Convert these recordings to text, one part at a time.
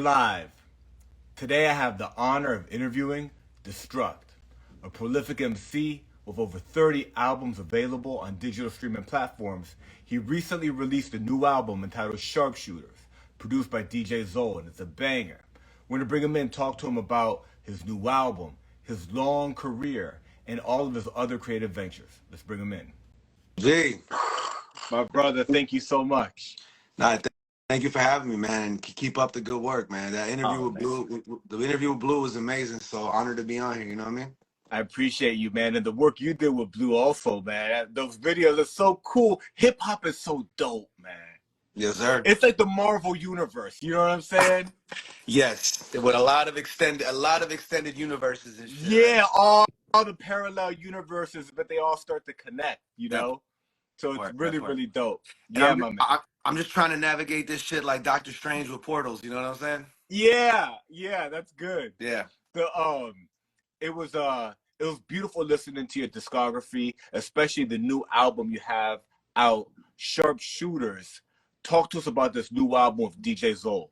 live. Today I have the honor of interviewing Destruct, a prolific MC with over 30 albums available on digital streaming platforms. He recently released a new album entitled Sharpshooters, produced by DJ Zole, and it's a banger. We're going to bring him in and talk to him about his new album, his long career, and all of his other creative ventures. Let's bring him in. G. My brother, thank you so much. Nah, thank you for having me, man. And keep up the good work, man. That interview with Blue, the interview with Blue was amazing. So honored to be on here. You know what I mean? I appreciate you, man, and the work you did with Blue also, man. Those videos are so cool. Hip hop is so dope, man. Yes, sir. It's like the Marvel universe. You know what I'm saying? Yes, with a lot of extended universes and shit. Yeah, right? all the parallel universes, but they all start to connect. You know, so it's really dope. Yeah, my man. I'm just trying to navigate this shit like Doctor Strange with portals. You know what I'm saying? Yeah, that's good. Yeah. It was beautiful listening to your discography, especially the new album you have out, Sharpshooters. Talk to us about this new album with DJ Zole.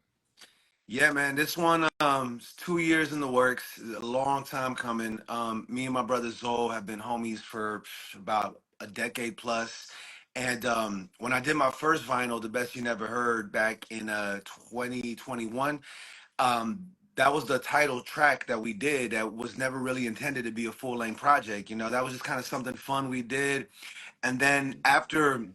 Yeah, man, this one is 2 years in the works, a long time coming. Me and my brother Zole have been homies for about a decade plus. And when I did my first vinyl, The Best You Never Heard, back in 2021, that was the title track that we did that was never really intended to be a full-length project. You know, that was just kind of something fun we did. And then after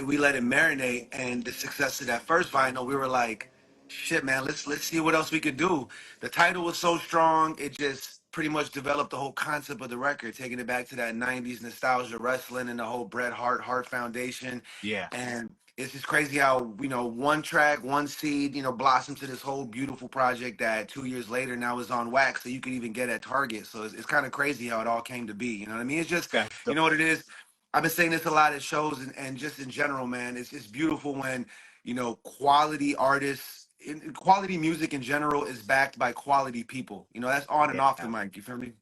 we let it marinate and the success of that first vinyl, we were like, shit, man, let's see what else we could do. The title was so strong, it just pretty much developed the whole concept of the record, taking it back to that 90s nostalgia wrestling and the whole Bret Hart Foundation. Yeah. And it's just crazy how, you know, one track, one seed, you know, blossomed to this whole beautiful project that 2 years later now is on wax, so you can even get at Target. So it's kind of crazy how it all came to be. You know what I mean? It's just, you know what it is? I've been saying this a lot at shows and just in general, man. It's just beautiful when, you know, quality artists, quality music in general is backed by quality people. You know, that's on and off the mic. You feel me?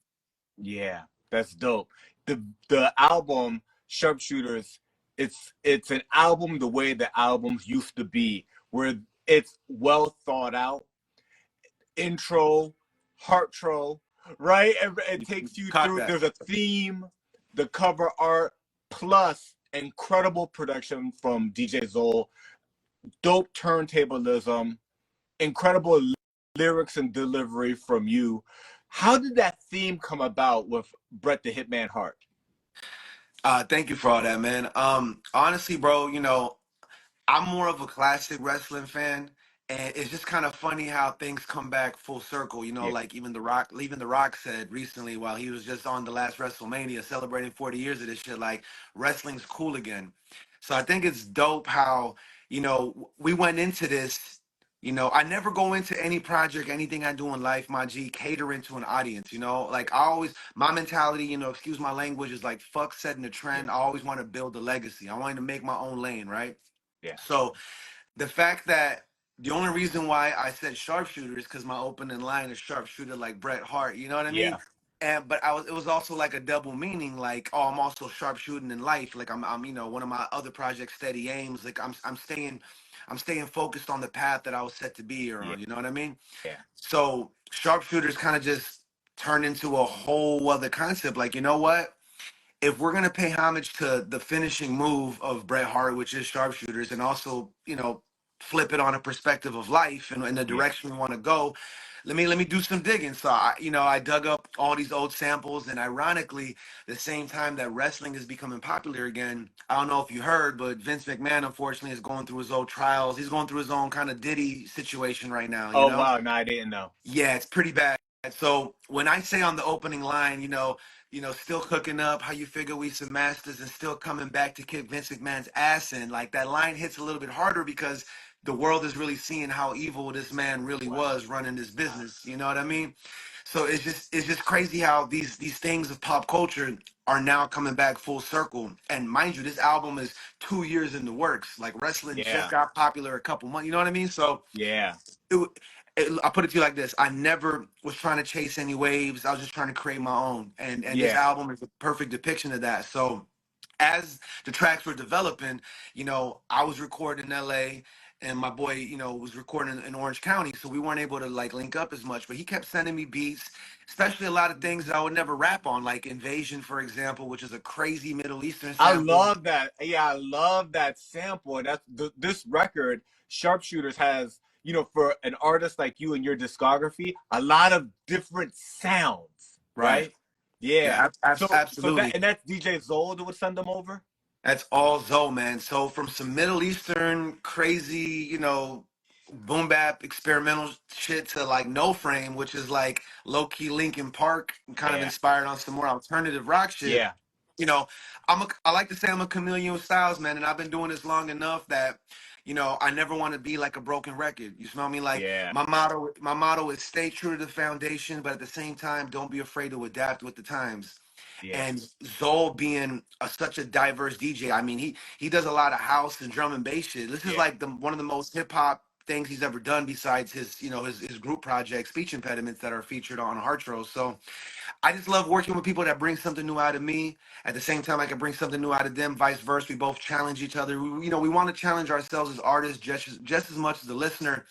Yeah, that's dope. The album Sharpshooters, it's an album the way the albums used to be, where it's well thought out. Intro, heartro, right? It takes you through. There's a theme, the cover art, plus incredible production from DJ Zole, dope turntabalism, incredible lyrics and delivery from you. How did that theme come about with Bret the Hitman Hart? Thank you for all that, man. Honestly, bro, you know, I'm more of a classic wrestling fan, and it's just kind of funny how things come back full circle. You know, like even The Rock said recently while he was just on the last WrestleMania celebrating 40 years of this shit, like wrestling's cool again. So I think it's dope how, you know, we went into this. You know, I never go into any project, anything I do in life, my G, catering to an audience, you know? Like, my mentality, you know, excuse my language, is like, fuck setting the trend. I always want to build a legacy. I want to make my own lane, right? Yeah. So the fact that the only reason why I said sharpshooter is because my opening line is sharpshooter like Bret Hart, you know what I mean? But it was also like a double meaning, like, oh, I'm also sharpshooting in life. Like I'm you know, one of my other projects, Steady Aims, like I'm staying focused on the path that I was set to be here on, you know what I mean? Yeah. So sharpshooters kind of just turned into a whole other concept. Like, you know what? If we're gonna pay homage to the finishing move of Bret Hart, which is sharpshooters, and also, you know, flip it on a perspective of life and in the direction we want to go, let me do some digging. So I dug up all these old samples, and ironically, the same time that wrestling is becoming popular again, I don't know if you heard, but Vince McMahon unfortunately is going through his old trials. He's going through his own kind of Diddy situation right now. You know? Wow, no, I didn't know. Yeah, it's pretty bad. So when I say on the opening line, you know, still cooking up, how you figure we some masters and still coming back to kick Vince McMahon's ass in, like that line hits a little bit harder because the world is really seeing how evil this man really was running this business. You know what I mean? So it's just crazy how these things of pop culture are now coming back full circle. And mind you, this album is 2 years in the works. Like wrestling just got popular a couple months. You know what I mean? So I put it to you like this: I never was trying to chase any waves. I was just trying to create my own, and this album is a perfect depiction of that. So, as the tracks were developing, you know, I was recording in LA, and my boy, you know, was recording in Orange County, so we weren't able to like link up as much. But he kept sending me beats, especially a lot of things that I would never rap on, like Invasion, for example, which is a crazy Middle Eastern I sample. love that. Yeah, I love that sample. And that's this record, Sharpshooters, has, you know, for an artist like you and your discography, a lot of different sounds, Right. right? Yeah. Yeah, So that, absolutely. and that's DJ Zole that would send them over? That's all Zoe, man. So from some Middle Eastern crazy, you know, boom bap experimental shit to like No Frame, which is like low key Linkin Park, kind of Yeah. inspired on some more alternative rock shit. Yeah. You know, I like to say I'm a chameleon with styles, man, and I've been doing this long enough that, you know, I never want to be like a broken record. You smell me? Like Yeah. my motto is stay true to the foundation, but at the same time, don't be afraid to adapt with the times. Yeah. And Zole being such a diverse DJ, I mean, he does a lot of house and drum and bass shit. This is Yeah. like the one of the most hip hop things he's ever done, besides his, you know, his group project, Speech Impediments, that are featured on Heartthrow. So I just love working with people that bring something new out of me. At the same time, I can bring something new out of them. Vice versa, we both challenge each other. You know, we want to challenge ourselves as artists just as much as the listener,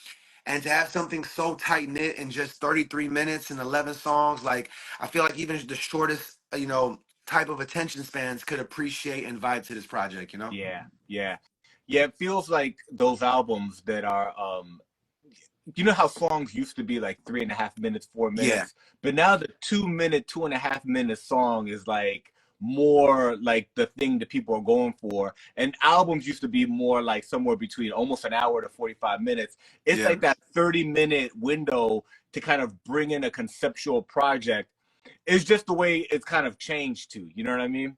and to have something so tight knit in just 33 minutes and 11 songs, like I feel like even the shortest, you know, type of attention spans could appreciate and vibe to this project, you know? Yeah. Yeah. Yeah. It feels like those albums that are you know how songs used to be like 3.5 minutes, four Yeah, minutes, but now the 2 minute, 2.5 minute song is like more like the thing that people are going for. And albums used to be more like somewhere between almost an hour to 45 minutes. It's yeah. like that 30-minute window to kind of bring in a conceptual project. It's just the way it's kind of changed to, you know what I mean?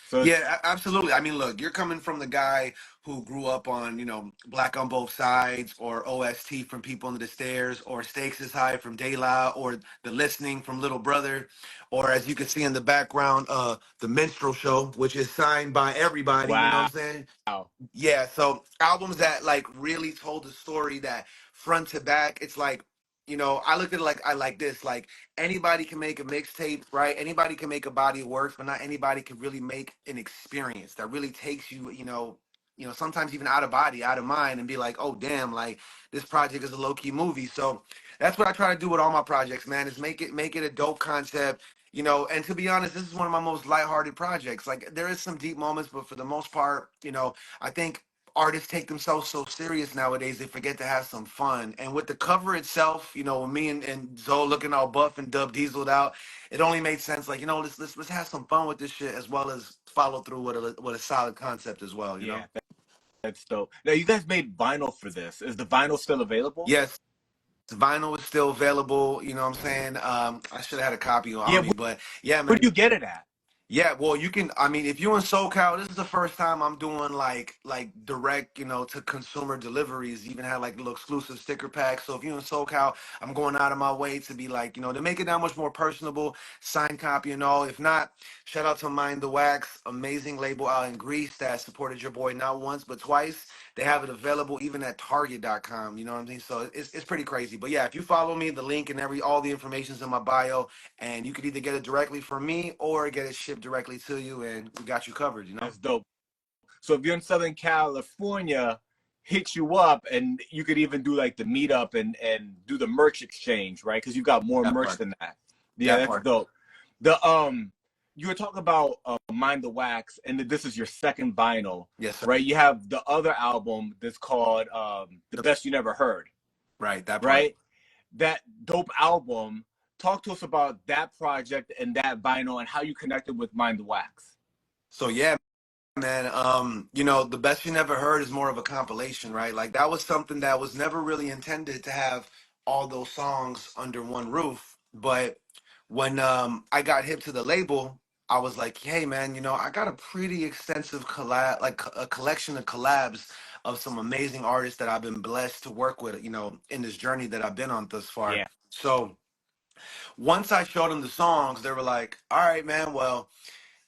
So it's, Yeah, absolutely. I mean, look, you're coming from the guy who grew up on, you know, Black on Both Sides, or OST from People Under the Stairs, or Stakes is High from De La, or The Listening from Little Brother, or as you can see in the background, The Minstrel Show, which is signed by everybody, you know what wow. I'm saying? Yeah, so albums that like really told the story that front to back, it's like, you know, I look at it like I like this, like anybody can make a mixtape, right? Anybody can make a body of work, but not anybody can really make an experience that really takes you, sometimes even out of body, out of mind, and be like, oh damn, like this project is a low key movie. So that's what I try to do with all my projects, man, is make it a dope concept. You know, and to be honest, this is one of my most lighthearted projects. Like there is some deep moments, but for the most part, you know, I think artists take themselves so serious nowadays they forget to have some fun. And with the cover itself, you know, when me and Zoe looking all buff and Dub Dieseled out, it only made sense. Like, you know, let's have some fun with this shit, as well as follow through with a solid concept as well. You know. Yeah, that's dope. Now you guys made vinyl for this. Is the vinyl still available? Yes, vinyl is still available. You know what I'm saying? I should have had a copy Yeah, on me, but yeah, where do man. you get it at? Yeah, well, you can. I mean, if you in SoCal, this is the first time I'm doing like direct, you know, to consumer deliveries. Even had like little exclusive sticker packs. So if you in SoCal, I'm going out of my way to be like, you know, to make it that much more personable. Signed copy and all. If not, shout out to Mind the Wax, amazing label out in Greece that supported your boy not once but twice. They have it available even at Target.com. You know what I mean? So it's pretty crazy. But yeah, if you follow me, the link and all the information's in my bio, and you could either get it directly from me or get it shipped directly to you, and we got you covered, you know? That's dope. So if you're in Southern California, hit you up, and you could even do like the meetup and do the merch exchange, right? Because you got more That merch part. than that. Yeah, That that's part. dope. The you were talking about Mind the Wax, and this is your second vinyl, Yes, sir. right? You have the other album that's called The Best You Never Heard, Right, that part. right? That dope album. Talk to us about that project and that vinyl and how you connected with Mind the Wax. So yeah, man, you know, The Best You Never Heard is more of a compilation, right? Like that was something that was never really intended to have all those songs under one roof. But when I got hip to the label, I was like, hey man, you know, I got a pretty extensive collab, like a collection of collabs of some amazing artists that I've been blessed to work with, you know, in this journey that I've been on thus far. Yeah, So once I showed them the songs, they were like, all right, man, well,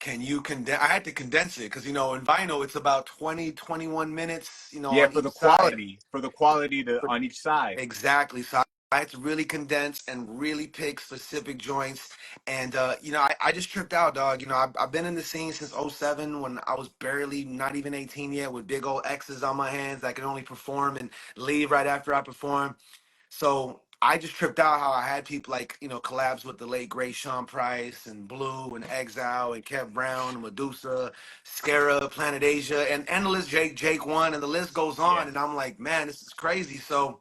can you condense? I had to condense it because, you know, in vinyl, it's about 20, 21 minutes, you know, yeah, on each side. for the quality to on each side. Exactly. So I had to really condense and really pick specific joints. And, I just tripped out, dog. I've been in the scene since '07 when I was barely not even 18 yet with big old X's on my hands that could only perform and leave right after I perform. So I just tripped out how I had people like, collabs with the late great Sean Price and Blue and Exile and Kev Brown, Medusa, Scara, Planet Asia, and endless Jake One, and the list goes Yeah, on. And I'm like, man, this is crazy. So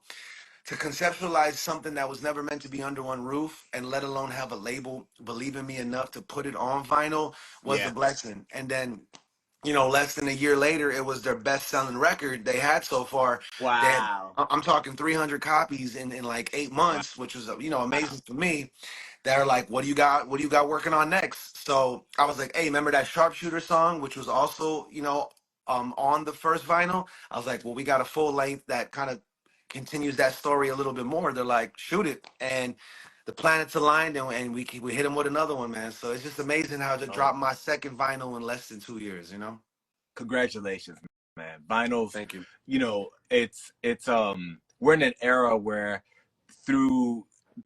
to conceptualize something that was never meant to be under one roof and let alone have a label believe in me enough to put it on vinyl was a yeah. blessing. And then less than a year later, it was their best-selling record they had so far. They had, Wow. I'm talking 300 copies in like 8 months, which was Wow. amazing for me. They're like, "What do you got? What do you got working on next?" So I was like, "Hey, remember that Sharpshooter song, which was also on the first vinyl?" I was like, "Well, we got a full length that kind of continues that story a little bit more." They're like, "Shoot it," and the planets aligned, and we hit them with another one, man. So it's just amazing how to Oh, drop my second vinyl in less than 2 years. congratulations, man. Vinyls, Thank you. it's we're in an era where through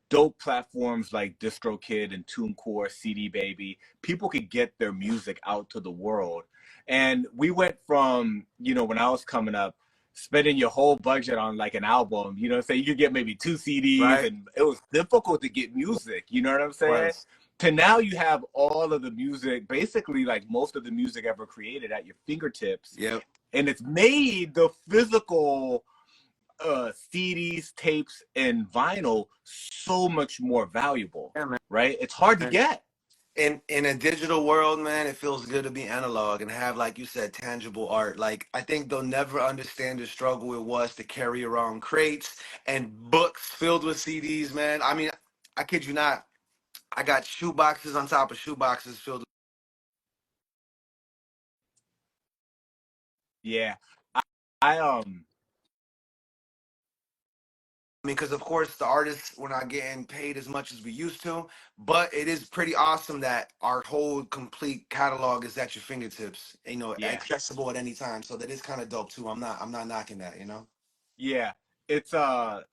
dope platforms like DistroKid and TuneCore, CD Baby, people could get their music out to the world. And we went from, when I was coming up, spending your whole budget on like an album, say you could get maybe two CDs Right? and it was difficult to get music, you know what I'm saying? Was. To now you have all of the music, basically like most of the music ever created at your fingertips. Yep. And it's made the physical CDs, tapes, and vinyl so much more valuable, Yeah, right? It's hard to man. get. In a digital world, man, it feels good to be analog and have, like you said, tangible art. Like, I think they'll never understand the struggle it was to carry around crates and books filled with CDs, man. I mean, I kid you not. I got shoe boxes on top of shoe boxes filled. Yeah. I I mean, because of course the artists were not getting paid as much as we used to, but it is pretty awesome that our whole complete catalog is at your fingertips, yeah. accessible at any time. So that is kind of dope too. I'm not knocking that. Yeah, it's a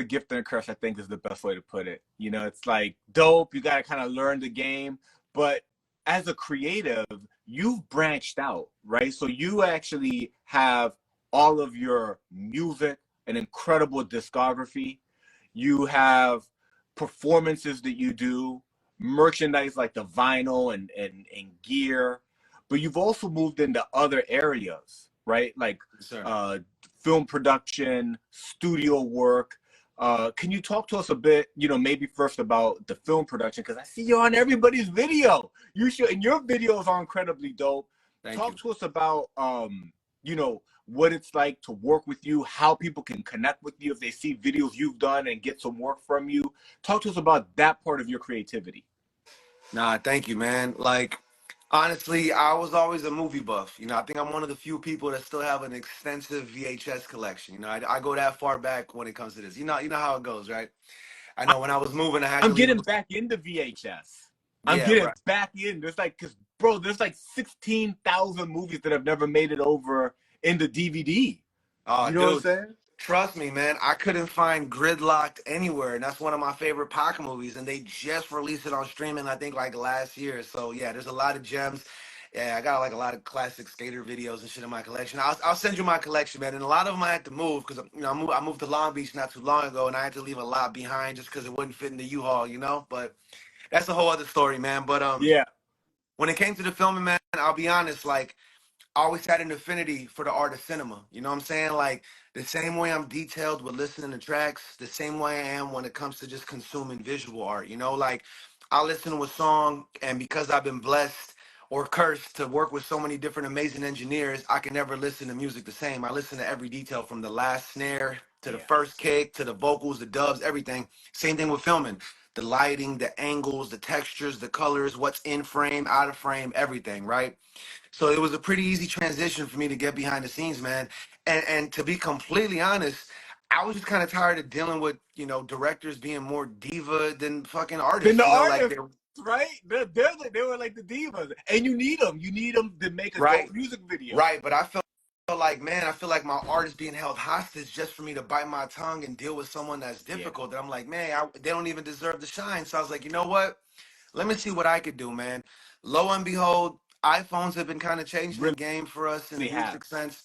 gift and a curse, I think is the best way to put it. It's like dope, you gotta kind of learn the game, but as a creative, you've branched out, right? So you actually have all of your music, an incredible discography. You have performances that you do, merchandise like the vinyl and gear, but you've also moved into other areas, right? Like Yes, sir. uh, film production, studio work. Can you talk to us a bit, maybe first about the film production? Because I see you on everybody's video. You should, and your videos are incredibly dope. Thank Talk you. to us about, what it's like to work with you, how people can connect with you if they see videos you've done and get some work from you. Talk to us about that part of your creativity. Nah, thank you, man. Like, honestly, I was always a movie buff. I think I'm one of the few people that still have an extensive VHS collection. I go that far back when it comes to this. You know how it goes, right? I know when I was moving, I had I'm to leave. getting back into VHS. I'm Yeah, getting right. back in. There's like, cause bro, there's like 16,000 movies that have never made it over into DVD. Oh, You know what I'm dude, saying? trust me, man. I couldn't find Gridlocked anywhere, and that's one of my favorite Pac movies. And they just released it on streaming, I think, like last year. So yeah, there's a lot of gems. Yeah, I got like a lot of classic skater videos and shit in my collection. I'll send you my collection, man. And a lot of them I had to move because I moved to Long Beach not too long ago, and I had to leave a lot behind just because it wouldn't fit in the U-Haul. But that's a whole other story, man. But Yeah. when it came to the filming, man, I'll be honest, like. I always had an affinity for the art of cinema. You know what I'm saying? Like the same way I'm detailed with listening to tracks, the same way I am when it comes to just consuming visual art. Like I listen to a song, and because I've been blessed or cursed to work with so many different amazing engineers, I can never listen to music the same. I listen to every detail from the last snare to the Yeah. first kick to the vocals, the dubs, everything. Same thing with filming. The lighting, the angles, the textures, the colors, what's in frame, out of frame, everything, right? So it was a pretty easy transition for me to get behind the scenes, man. And to be completely honest, I was just kind of tired of dealing with, directors being more diva than fucking Then artists, the like artists, they were right? They were like the divas. And you need them. You need them to make a right, dope music video. right. But I felt like, man, I feel like my art is being held hostage just for me to bite my tongue and deal with someone that's Yeah. difficult. That I'm like, man, they don't even deserve the shine. So I was like, you know what? Let me see what I could do, man. Lo and behold, iPhones have been kind of changing the Really game for us in the have. music sense.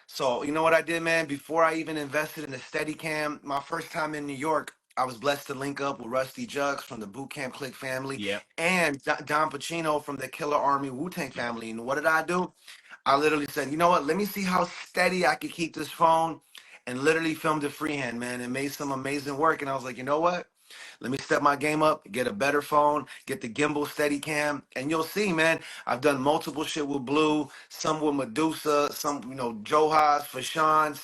So you know what I did, man? Before I even invested in the Steadicam, my first time in New York, I was blessed to link up with Ruste Juxx from the Boot Camp Click family Yeah. and Don Pacino from the Killer Army Wu-Tang family. And what did I do? I literally said, you know what? Let me see how steady I could keep this phone, and literally filmed it freehand, man, and made some amazing work. And I was like, you know what? Let me step my game up, get a better phone, get the gimbal steady cam, and you'll see, man. I've done multiple shit with Blue, some with Medusa, some, Johaz, Fashawn,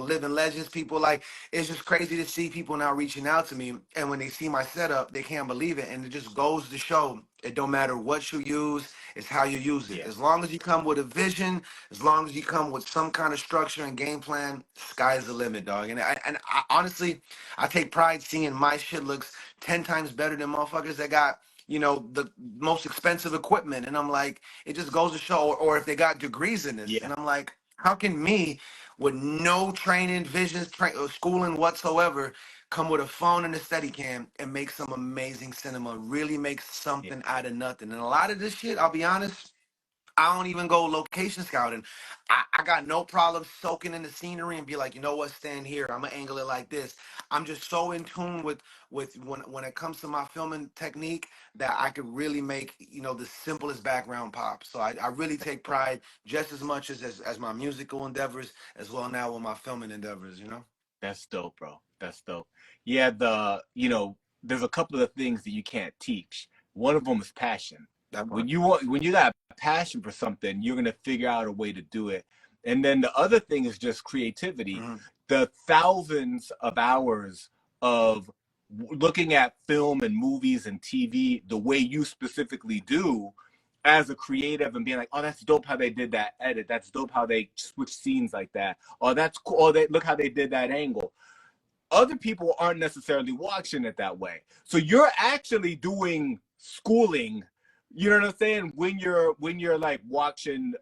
Living Legends, people. Like, it's just crazy to see people now reaching out to me. And when they see my setup, they can't believe it. And it just goes to show it don't matter what you use, it's how you use it. Yeah. As long as you come with a vision, as long as you come with some kind of structure and game plan, sky's the limit, dog. And I honestly, I take pride seeing my shit looks 10 times better than motherfuckers that got, the most expensive equipment. And I'm like, it just goes to show, or if they got degrees in this. Yeah. And I'm like, how can me, with no training, visions, or schooling whatsoever, come with a phone and a steady cam and make some amazing cinema, really make Yeah. something out of nothing? And a lot of this shit, I'll be honest, I don't even go location scouting. I got no problem soaking in the scenery and be like, you know what, stand here. I'm gonna angle it like this. I'm just so in tune with when it comes to my filming technique that I could really make the simplest background pop. So I really take pride just as much as my musical endeavors as well now with my filming endeavors. That's dope, bro. That's dope. Yeah, there's a couple of things that you can't teach. One of them is passion. That part. When you got passion for something, you're gonna figure out a way to do it. And then the other thing is just creativity. Hmm. The thousands of hours of looking at film and movies and TV the way you specifically do as a creative and being like, oh, that's dope how they did that edit. That's dope how they switch scenes like that. Oh, that's cool. Oh, look how they did that angle. Other people aren't necessarily watching it that way. So you're actually doing schooling. You know what I'm saying? When you're like watching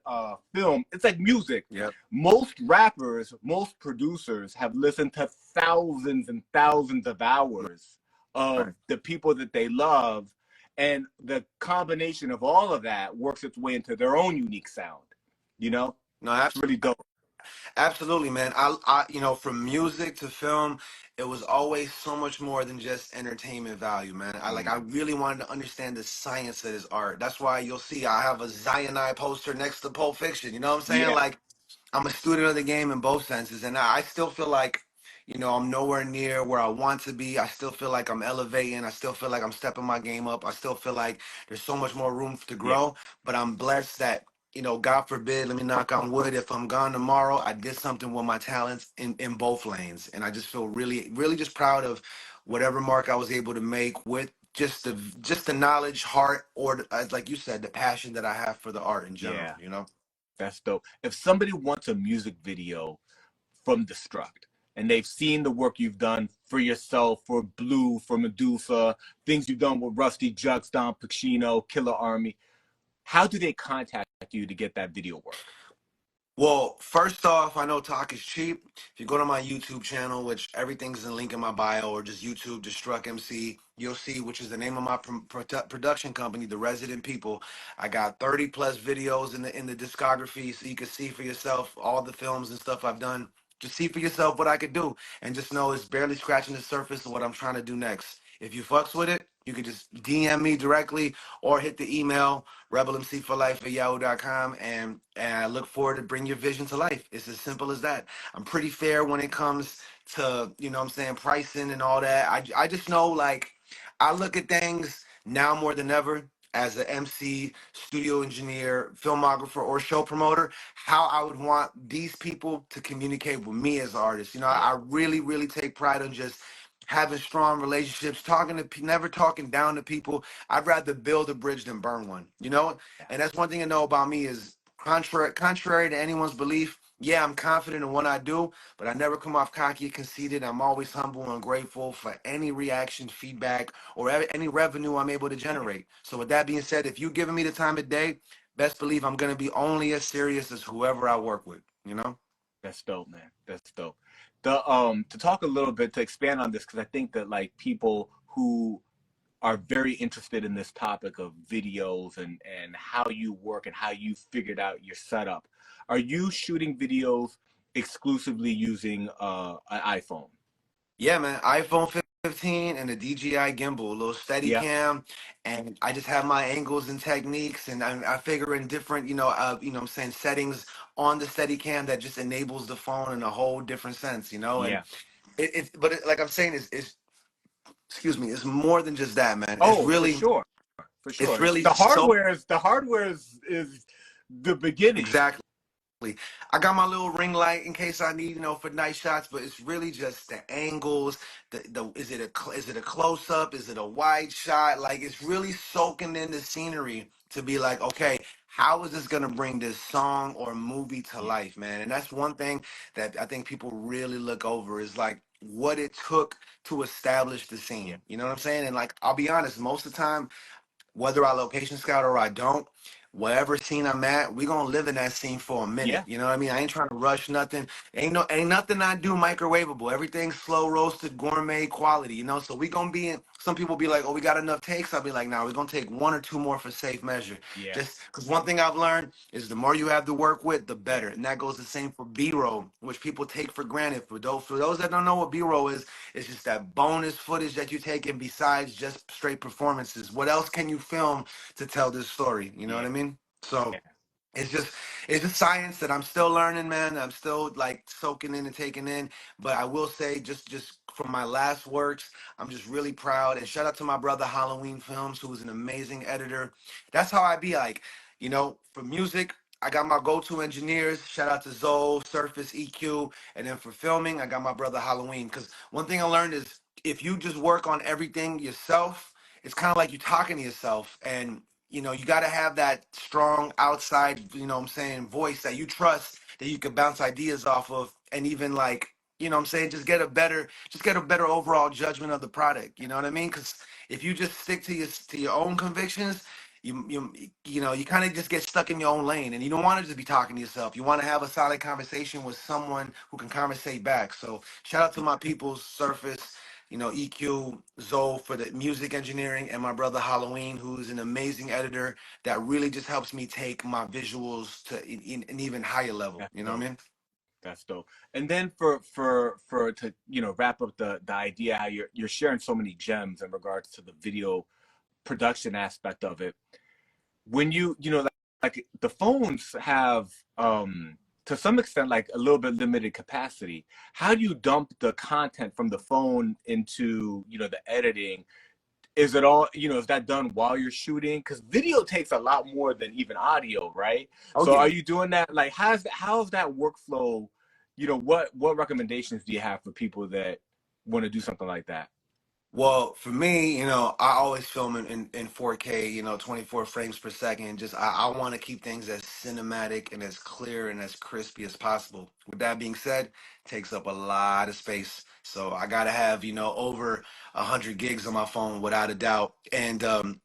film, it's like music. Yep. Most rappers, most producers have listened to thousands and thousands of hours of Right. the people that they love, and the combination of all of that works its way into their own unique sound. You know, No, it's really dope. absolutely, man. From music to film, it was always so much more than just entertainment value, man. I really wanted to understand the science of this art. That's why you'll see I have a Cyanide poster next to Pulp Fiction. You know what I'm saying? Yeah, Like, I'm a student of the game in both senses, and I still feel like, I'm nowhere near where I want to be. I still feel like I'm elevating. I still feel like I'm stepping my game up. I still feel like there's so much more room to yeah, grow. But I'm blessed that, God forbid, let me knock on wood, if I'm gone tomorrow, I did something with my talents in both lanes, and I just feel really, really just proud of whatever mark I was able to make with just the knowledge, heart, or like you said, the passion that I have for the art in general. yeah. That's dope. If somebody wants a music video from Destruct and they've seen the work you've done for yourself, for Blue, for Medusa, things you've done with Ruste Juxx, Don Pacino, Killer Army, how do they contact you to get that video work? Well, first off, I know talk is cheap. If you go to my YouTube channel, which everything's in link in my bio, or just YouTube Destruct MC, you'll see, which is the name of my production company, The Resident People. I got 30 plus videos in the discography, so you can see for yourself all the films and stuff I've done. Just see for yourself what I could do, and just know it's barely scratching the surface of what I'm trying to do next. If you fucks with it, you can just DM me directly or hit the email rebelmcforlife@yahoo.com, and I look forward to bring your vision to life. It's as simple as that. I'm pretty fair when it comes to, what I'm saying, pricing and all that. I just know, like, I look at things now more than ever as an MC, studio engineer, filmographer, or show promoter, how I would want these people to communicate with me as an artist. Yeah, I really, really take pride on just having strong relationships, never talking down to people. I'd rather build a bridge than burn one, yeah, And that's one thing to know about me is contrary to anyone's belief. Yeah, I'm confident in what I do, but I never come off cocky or conceited. I'm always humble and grateful for any reaction, feedback, or any revenue I'm able to yeah. generate. So with that being said, if you're giving me the time of day, best believe I'm going to be only as serious as whoever I work with. you know? That's dope, man. That's dope. The to talk a little bit, to expand on this, because I think that like people who are very interested in this topic of videos and how you work and how you figured out your setup. Are you shooting videos exclusively using an iPhone? Yeah, man. iPhone 15 and a DJI gimbal, a little steady Yeah, cam, and I just have my angles and techniques, and I figure in different, what I'm saying, settings on the steady cam that just enables the phone in a whole different sense, and yeah. like I'm saying, is excuse me, it's more than just that, man. It's Oh, for really, sure, for it's sure. really The so hardware is the beginning. exactly. I got my little ring light in case I need, for nice shots, but it's really just the angles. The is it a close up? Is it a wide shot? Like it's really soaking in the scenery to be like, okay, how is this gonna bring this song or movie to Yeah, life, man? And that's one thing that I think people really look over is like what it took to establish the yeah, scene. You know what I'm saying? And like I'll be honest, most of the time whether I location scout or I don't, whatever scene I'm at, we gonna live in that scene for a minute. yeah, You know what I mean? I ain't trying to rush nothing. Ain't nothing I do microwavable. Everything's slow roasted, gourmet quality. So we gonna be in. Some people be like, "Oh, we got enough takes." I'll be like, "Nah, we're gonna take one or two more for safe measure." yeah, Just because one thing I've learned is the more you have to work with, the yeah, better, and that goes the same for B-roll, which people take for granted. For those that don't know what B-roll is, it's just that bonus footage that you take, and besides just straight performances, what else can you film to tell this story. You know what yeah, I mean? So yeah, it's just science that I'm still learning, man. I'm still like soaking in and taking in. But I will say, just from my last works, I'm just really proud. And shout out to my brother Halloween Films, who is an amazing editor. That's how I be like, for music. I got my go-to engineers. Shout out to Zole, Surface, EQ, and then for filming, I got my brother Halloween. Because one thing I learned is if you just work on everything yourself, it's kind of like you're talking to yourself, and you got to have that strong outside, what I'm saying, voice that you trust that you can bounce ideas off of, and even like, what I'm saying, just get a better overall judgment of the product. You know what I mean? Because if you just stick to your own convictions, you kind of just get stuck in your own lane, and you don't want to just be talking to yourself. You want to have a solid conversation with someone who can conversate back. So shout out to my people's Surface, EQ, Zoe for the music engineering, and my brother Halloween, who's an amazing editor that really just helps me take my visuals to an even higher level. that's You know what dope. I mean? That's dope. And then for to wrap up the idea how you're sharing so many gems in regards to the video production aspect of it. When like the phones have to some extent like a little bit limited capacity. How do you dump the content from the phone into the editing? Is it all, is that done while you're shooting? Because video takes a lot more than even audio, right? Oh So are yeah. you doing that? Like, how's that workflow? What recommendations do you have for people that want to do something like that? Well, for me, I always film in 4K, 24 frames per second. Just I want to keep things as cinematic and as clear and as crispy as possible. With that being said, takes up a lot of space. So I gotta have, over 100 gigs on my phone without a doubt. And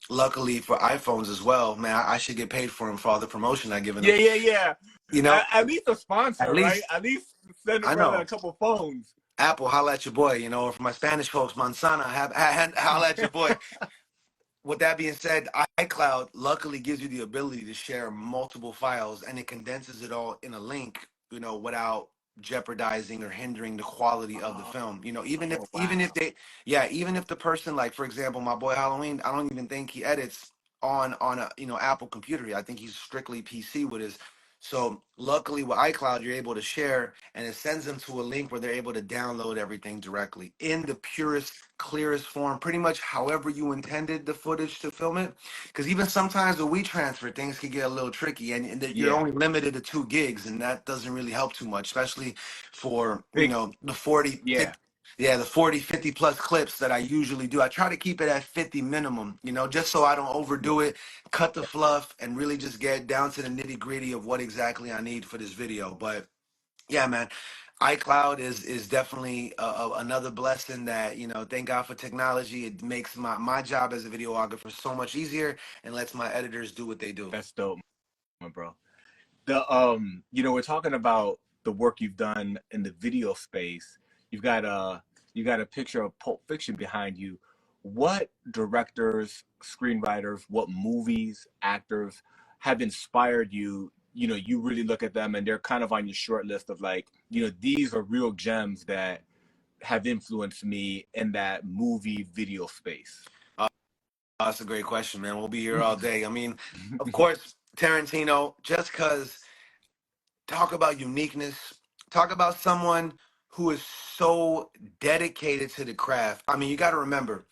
luckily for iPhones as well, man, I should get paid for them for all the promotion I've given them. Yeah, yeah, yeah. You know, At least a at sponsor, right? least At least send a I brother a know. couple phones. Apple, holla at your boy, or for my Spanish folks, Manzana, holla at your boy. With that being said, iCloud luckily gives you the ability to share multiple files, and it condenses it all in a link, without jeopardizing or hindering the quality of the Oh, film. Even if oh even wow. if they yeah, even if the person, like for example, my boy Halloween, I don't even think he edits on a Apple computer. I think he's strictly PC with his. So luckily with iCloud, you're able to share, and it sends them to a link where they're able to download everything directly in the purest, clearest form, pretty much however you intended the footage to film it. Because even sometimes when we transfer, things can get a little tricky, and that you're Yeah. only limited to 2 gigs, and that doesn't really help too much, especially for Big. the 40, Yeah. 50, yeah, the 40, 50 plus clips that I usually do. I try to keep it at 50 minimum, just so I don't Yeah. overdo it, cut the fluff, and really just get down to the nitty gritty of what exactly I need for this video. But yeah, man, iCloud is definitely another blessing that, thank God for technology. It makes my job as a videographer so much easier and lets my editors do what they do. That's dope, my bro. The we're talking about the work you've done in the video space. You've got a picture of Pulp Fiction behind you. What directors, screenwriters, what movies, actors have inspired you? You know, you really look at them and they're kind of on your short list of like, you know, these are real gems that have influenced me in that movie video space. That's a great question, man. We'll be here all day. I mean, of course, Tarantino, just because talk about uniqueness, talk about someone who is so dedicated to the craft. I mean, you got to remember,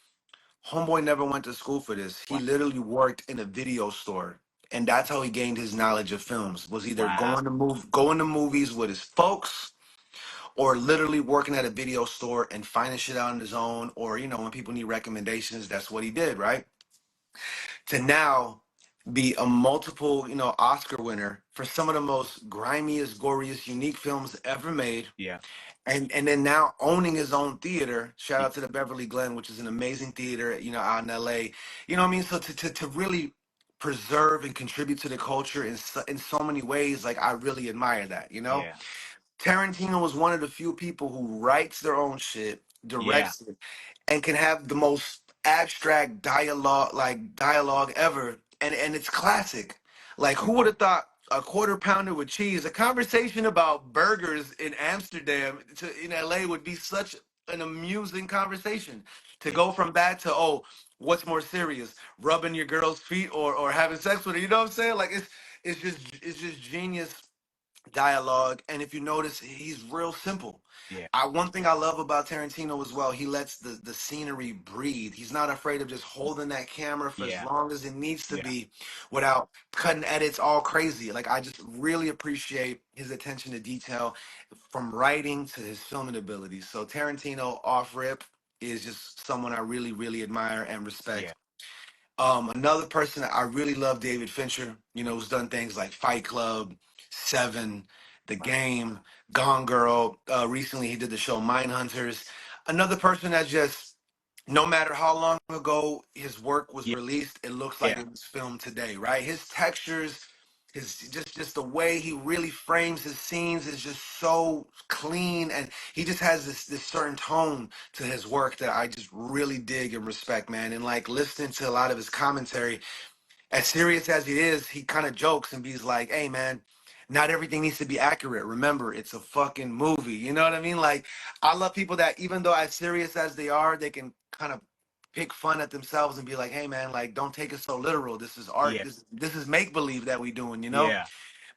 Homeboy never went to school for this. He literally worked in a video store. And that's how he gained his knowledge of films. Was either Wow. going to movies with his folks, or literally working at a video store and finding shit out on his own, or you know, when people need recommendations, that's what he did, right? To now be a multiple, you know, Oscar winner for some of the most grimiest, goriest, unique films ever made. Yeah. And then now owning his own theater. Shout out to the Beverly Glen, which is an amazing theater, you know, out in LA. You know what I mean? So to really preserve and contribute to the culture in so many ways, like I really admire that, you know? Yeah. Tarantino was one of the few people who writes their own shit, Yeah. directs it, and can have the most abstract dialogue ever, and it's classic. Like who would have thought a quarter pounder with cheese, a conversation about burgers in Amsterdam in LA would be such an amusing conversation. To Yeah. go from that to, oh, what's more serious, rubbing your girl's feet or having sex with her? You know what I'm saying? Like it's just genius dialogue. And if you notice, he's real simple. Yeah. One thing I love about Tarantino as well, he lets the scenery breathe. He's not afraid of just holding that camera for as Yeah. long as it needs to Yeah. be without cutting edits all crazy. Like I just really appreciate his attention to detail from writing to his filming abilities. So Tarantino off rip is just someone I really, really admire and respect. Yeah. Another person that I really love, David Fincher, you know, who's done things like Fight Club, Seven, The Game, Gone Girl. Recently, he did the show Mindhunters. Another person that just, no matter how long ago his work was Yeah. released, it looks like Yeah. it was filmed today, right? His textures, his just the way he really frames his scenes is just so clean, and he just has this certain tone to his work that I just really dig and respect, man. And like listening to a lot of his commentary, as serious as he is, he kind of jokes and he's like, "Hey, man, not everything needs to be accurate. Remember, it's a fucking movie." You know what I mean? Like, I love people that even though as serious as they are, they can kind of pick fun at themselves and be like, "Hey, man, like, don't take it so literal. This is art. Yeah. This is make believe that we doing, you know." Yeah.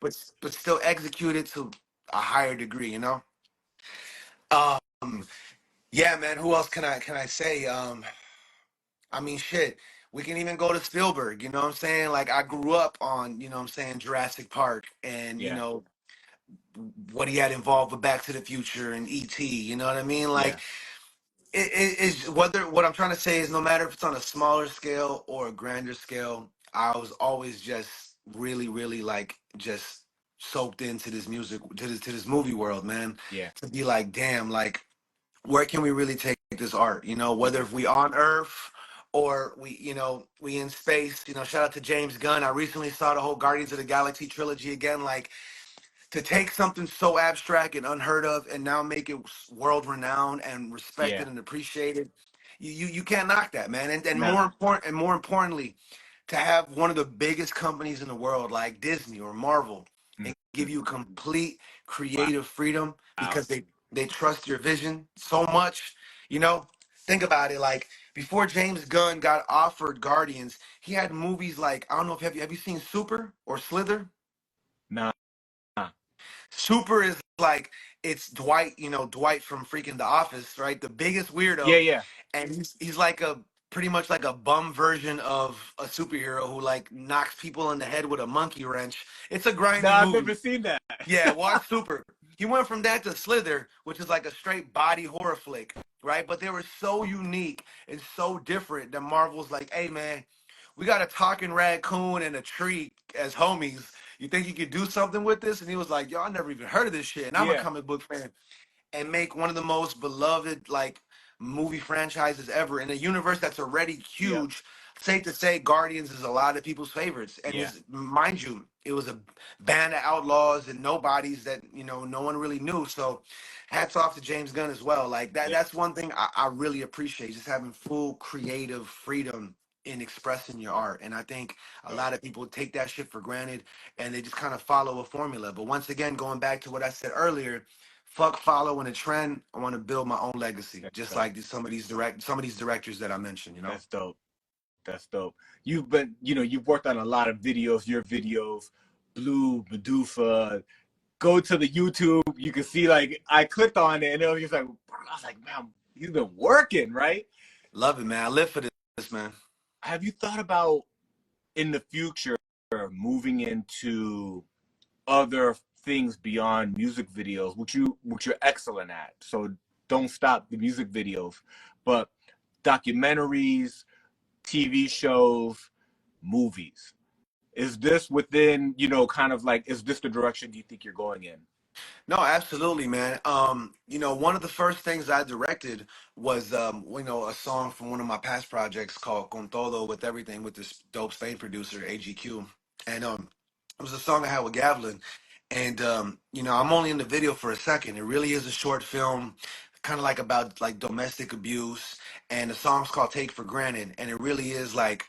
But still execute it to a higher degree, you know. Um, yeah, man. Who else can I say? I mean, shit. We can even go to Spielberg. You know what I'm saying? Like I grew up on, you know what I'm saying, Jurassic Park, and you Yeah. know what he had involved with Back to the Future and E.T. You know what I mean? Like Yeah. it's whether what I'm trying to say is no matter if it's on a smaller scale or a grander scale, I was always just really, really like just soaked into this music to this movie world, man. Yeah. To be like, damn, like where can we really take this art? You know, whether if we on Earth or we, you know, we in space. You know, shout out to James Gunn. I recently saw the whole Guardians of the Galaxy trilogy again. Like to take something so abstract and unheard of and now make it world renowned and Yeah. respected and appreciated. You can't knock that, man. And Nah. more importantly, to have one of the biggest companies in the world like Disney or Marvel and give you complete creative freedom Wow. because they trust your vision so much. You know, think about it. Like before James Gunn got offered Guardians, he had movies like I don't know if have you seen Super or Slither? Nah. Super is like it's Dwight, you know, Dwight from freaking The Office, right? The biggest Yeah. weirdo, Yeah. and he's like a pretty much like a bum version of a superhero who like knocks people in the head with a monkey wrench. It's a grimy Nah, I've movie. never seen that. Yeah, watch Super. He went from that to Slither, which is like a straight body horror flick, right? But they were so unique and so different that Marvel's like, hey man, we got a talking raccoon and a tree as homies. You think you could do something with this? And he was like, yo, I never even heard of this shit. And I'm a Yeah. comic book fan. And make one of the most beloved like movie franchises ever in a universe that's already Yep. huge. Safe to say, Guardians is a lot of people's favorites. And Yeah. is mind you, it was a band of outlaws and nobodies that, you know, no one really knew. So hats off to James Gunn as well. Like Yeah. that's one thing I really appreciate, just having full creative freedom in expressing your art. And I think a lot of people take that shit for granted and they just kind of follow a formula. But once again, going back to what I said earlier, fuck following a trend. I want to build my own legacy, That's just dope. like some of these directors that I mentioned, you know. That's dope. That's dope. You've been, you know, you've worked on a lot of videos, your videos, Blue, Medusa. Go to the YouTube, you can see, like, I clicked on it and it was just like, I was like, man, he's been working, right? Love it, man. I live for this, man. Have you thought about in the future moving into other things beyond music videos, which you're excellent at? So don't stop the music videos, but documentaries, TV shows, movies. Is this within, you know, kind of like, is this the direction you think you're going in? No, absolutely, man. You know, one of the first things I directed was, you know, a song from one of my past projects called Con Todo with Everything with this dope Spain producer, AGQ. And it was a song I had with Gavlin. And you know, I'm only in the video for a second. It really is a short film, kind of like about like domestic abuse. And the song's called Take for Granted. And it really is like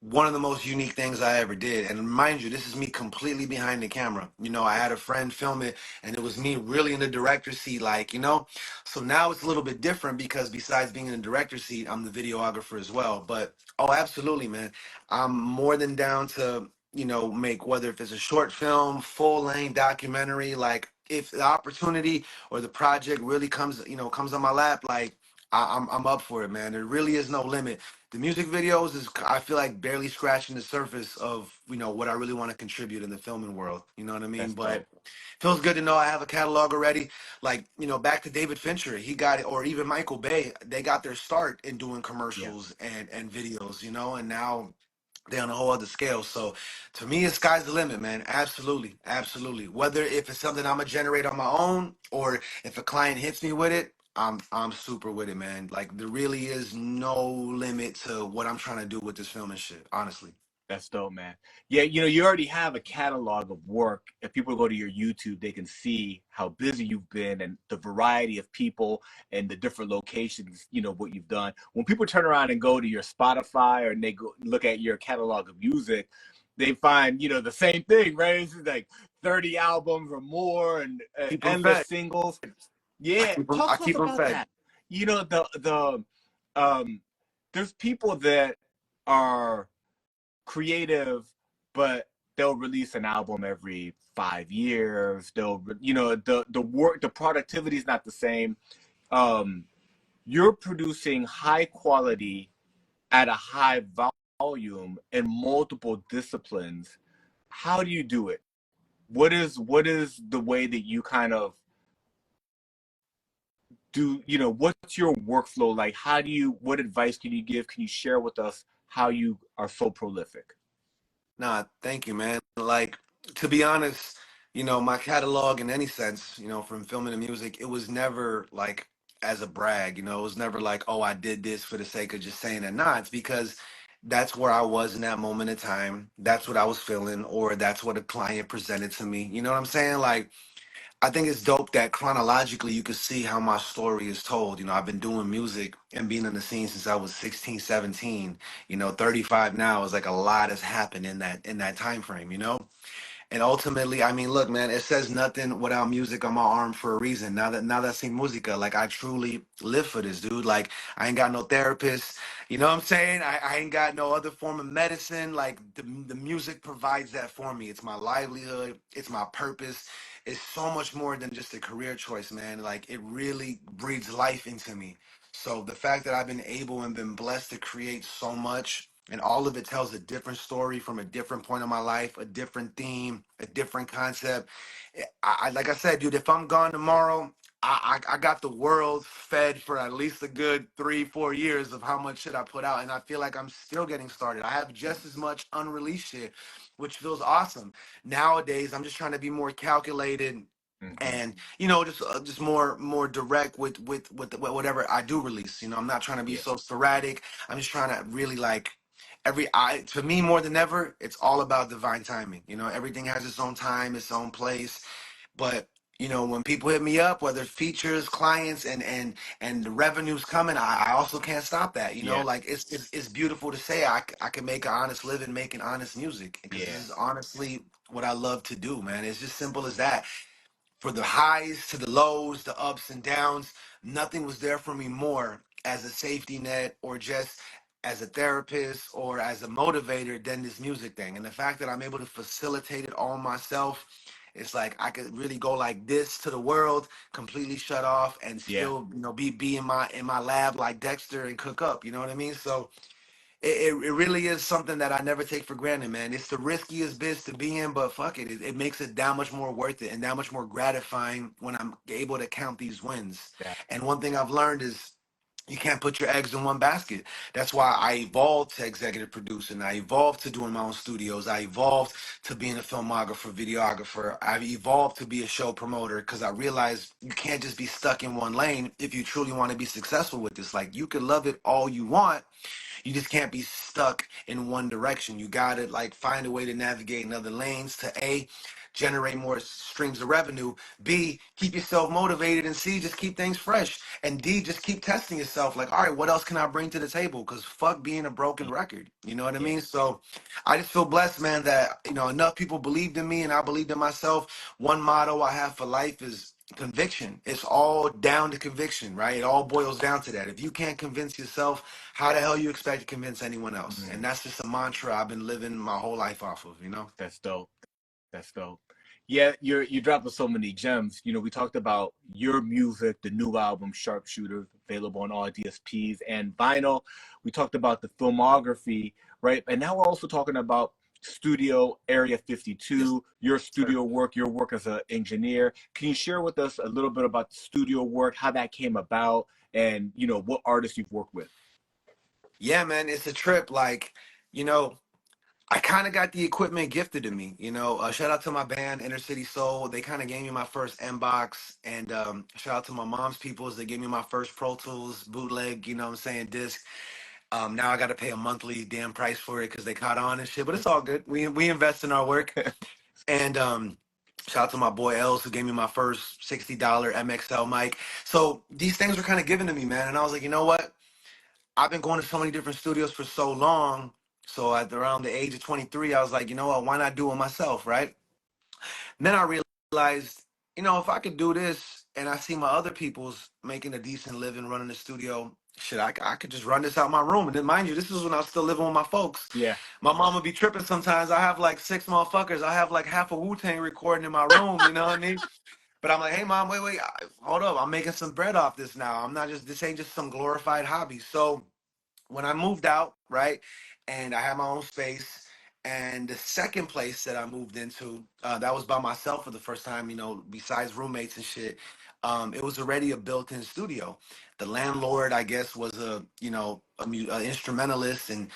one of the most unique things I ever did. And mind you, this is me completely behind the camera. You know, I had a friend film it and it was me really in the director's seat, like, you know. So now it's a little bit different because besides being in the director's seat, I'm the videographer as well. But oh, absolutely, man. I'm more than down to, you know, make whether if it's a short film, full length documentary, like if the opportunity or the project really comes, you know, comes on my lap, like I'm up for it, man. There really is no limit. The music videos is, I feel like, barely scratching the surface of, you know, what I really want to contribute in the filming world. You know what I mean? That's But dope. feels good to know I have a catalog already. Like, you know, back to David Fincher, he got it, or even Michael Bay, they got their start in doing Yeah, commercials and videos, you know, and now they're on a whole other scale. So to me, the sky's the limit, man. Absolutely. Absolutely. Whether if it's something I'm gonna generate on my own or if a client hits me with it, I'm super with it, man. Like there really is no limit to what I'm trying to do with this film and shit, honestly. that's dope, man. Yeah, you know, you already have a catalog of work. If people go to your YouTube, they can see how busy you've been and the variety of people and the different locations, you know, what you've done. When people turn around and go to your Spotify or they go look at your catalog of music, they find, you know, the same thing, right? It's like 30 albums or more and Keep them endless fed. singles. Yeah, I talk to us keep them about fed. that. You know, um there's people that are creative, but they'll release an album every 5 years. They'll, you know, the work, the productivity is not the same. Um, you're producing high quality at a high volume in multiple disciplines. How do you do it? What is the way that you kind of do, you know, what's your workflow like? How do you, what advice can you give? Can you share with us how you are so prolific? Nah, thank you, man. Like, to be honest, you know, my catalog in any sense, you know, from filming and music, it was never like as a brag, you know, it was never like, oh, I did this for the sake of just saying it. Nah, it's because that's where I was in that moment in time. That's what I was feeling, or that's what a client presented to me. You know what I'm saying? Like, I think it's dope that chronologically you can see how my story is told. You know, I've been doing music and being in the scene since I was 16, 17. You know, 35 now is like a lot has happened in that time frame, you know? And ultimately, I mean, look, man, it says nothing without music on my arm for a reason. Now that I sing musica, like I truly live for this, dude. Like I ain't got no therapist. You know what I'm saying? I ain't got no other form of medicine. Like the music provides that for me. It's my livelihood. It's my purpose. It's so much more than just a career choice, man. Like it really breathes life into me. So the fact that I've been able and been blessed to create so much, and all of it tells a different story from a different point of my life, a different theme, a different concept. Like I said, dude, if I'm gone tomorrow, I got the world fed for at least a good 3, 4 years of how much shit I put out, and I feel like I'm still getting started. I have just as much unreleased shit, which feels awesome. Nowadays, I'm just trying to be more calculated Mm-hmm. and you know just more direct with whatever I do release. You know, I'm not trying to be Yeah, so sporadic. I'm just trying to really like For me more than ever, it's all about divine timing. You know, everything has its own time, its own place. But you know, when people hit me up, whether features, clients, and the revenue's coming, I also can't stop that. You know, Yeah. like it's beautiful to say I can make an honest living making honest music, because this Yeah. is honestly what I love to do, man. It's just simple as that. For the highs to the lows, the ups and downs, nothing was there for me more as a safety net or just as a therapist or as a motivator than this music thing. And the fact that I'm able to facilitate it all myself, it's like I could really go like this to the world, completely shut off, and Yeah. still, you know, be in my lab like Dexter and cook up. You know what I mean? So it really is something that I never take for granted, man. It's the riskiest biz to be in, but fuck it. It makes it that much more worth it and that much more gratifying when I'm able to count these wins. That. And one thing I've learned is you can't put your eggs in one basket. That's why I evolved to executive producing. I evolved to doing my own studios. I evolved to being a filmographer, videographer. I've evolved to be a show promoter because I realized you can't just be stuck in one lane if you truly want to be successful with this. Like, you can love it all you want, you just can't be stuck in one direction. You gotta like find a way to navigate in other lanes to A, generate more streams of revenue, B, keep yourself motivated, and C, just keep things fresh, and D, just keep testing yourself. Like, all right, what else can I bring to the table? Because fuck being a broken record. You know what I Yeah. mean? So I just feel blessed, man, that, you know, enough people believed in me and I believed in myself. One motto I have for life is conviction. It's all down to conviction, right? It all boils down to that. If you can't convince yourself, how the hell you expect to convince anyone else? And Mhm. that's just a mantra I've been living my whole life off of, you know? That's dope. That's dope. Yeah, you're dropping so many gems. You know, we talked about your music, the new album Sharpshooter, available on all DSPs and vinyl. We talked about the filmography, right? And now we're also talking about Studio Area Yes, 52, your sir. studio work, your work as an engineer. Can you share with us a little bit about the studio work, how that came about, and you know what artists you've worked with? Yeah, man, it's a trip. Like, you know, I kind of got the equipment gifted to me, you know. Shout out to my band, Inner City Soul. They kind of gave me my first M-Box. And shout out to my mom's peoples. They gave me my first Pro Tools bootleg, you know what I'm saying, disc. Now I got to pay a monthly damn price for it because they caught on and shit. But it's all good. We invest in our work. And shout out to my boy Els who gave me my first $60 MXL mic. So these things were kind of given to me, man. And I was like, you know what? I've been going to so many different studios for so long. So at around the age of 23, I was like, you know what? Why not do it myself, right? And then I realized, you know, if I could do this and I see my other people's making a decent living running the studio, shit, I could just run this out my room. And then mind you, this is when I was still living with my folks. Yeah. My mom would be tripping sometimes. I have like six motherfuckers. I have like half a Wu-Tang recording in my room, you know what I mean? But I'm like, hey mom, wait, hold up. I'm making some bread off this now. I'm not just, this ain't just some glorified hobby. So when I moved out, right, and I had my own space, and the second place that I moved into, that was by myself for the first time, you know, besides roommates and shit. It was already a built-in studio. The landlord, I guess, was you know, a instrumentalist, and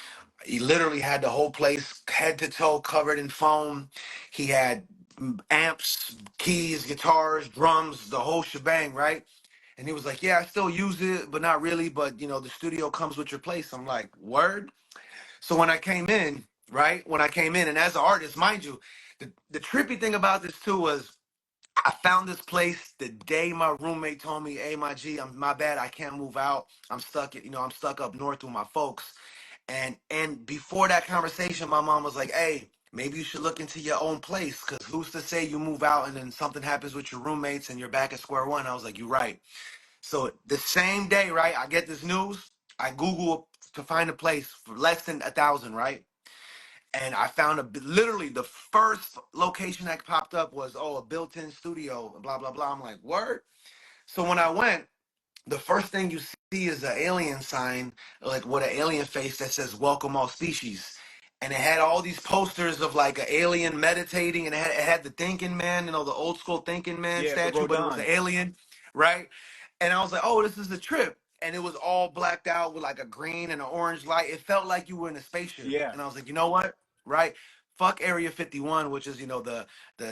he literally had the whole place head to toe covered in foam. He had amps, keys, guitars, drums, the whole shebang, right? And he was like, yeah, I still use it, but not really. But, you know, the studio comes with your place. I'm like, word? So when I came in, right? When I came in, and as an artist, mind you, the trippy thing about this too was I found this place the day my roommate told me, hey, my G, my bad, I can't move out. I'm stuck, you know, I'm stuck up north with my folks. And before that conversation, my mom was like, hey, maybe you should look into your own place, because who's to say you move out and then something happens with your roommates and you're back at square one? I was like, you're right. So the same day, right, I get this news. I Google to find a place for less than 1,000, right? And I found literally the first location that popped up was, oh, a built-in studio, blah blah blah. I'm like, word. So when I went, the first thing you see is an alien sign, like with an alien face that says "Welcome all species," and it had all these posters of like an alien meditating, and it had the thinking man, you know, the old school thinking man Yeah, the statue, but it was an Rodin. alien, right? And I was like, oh, this is the trip. And it was all blacked out with like a green and an orange light. It felt like you were in a spaceship. Yeah. And I was like, you know what? Right? Fuck Area 51, which is, you know, the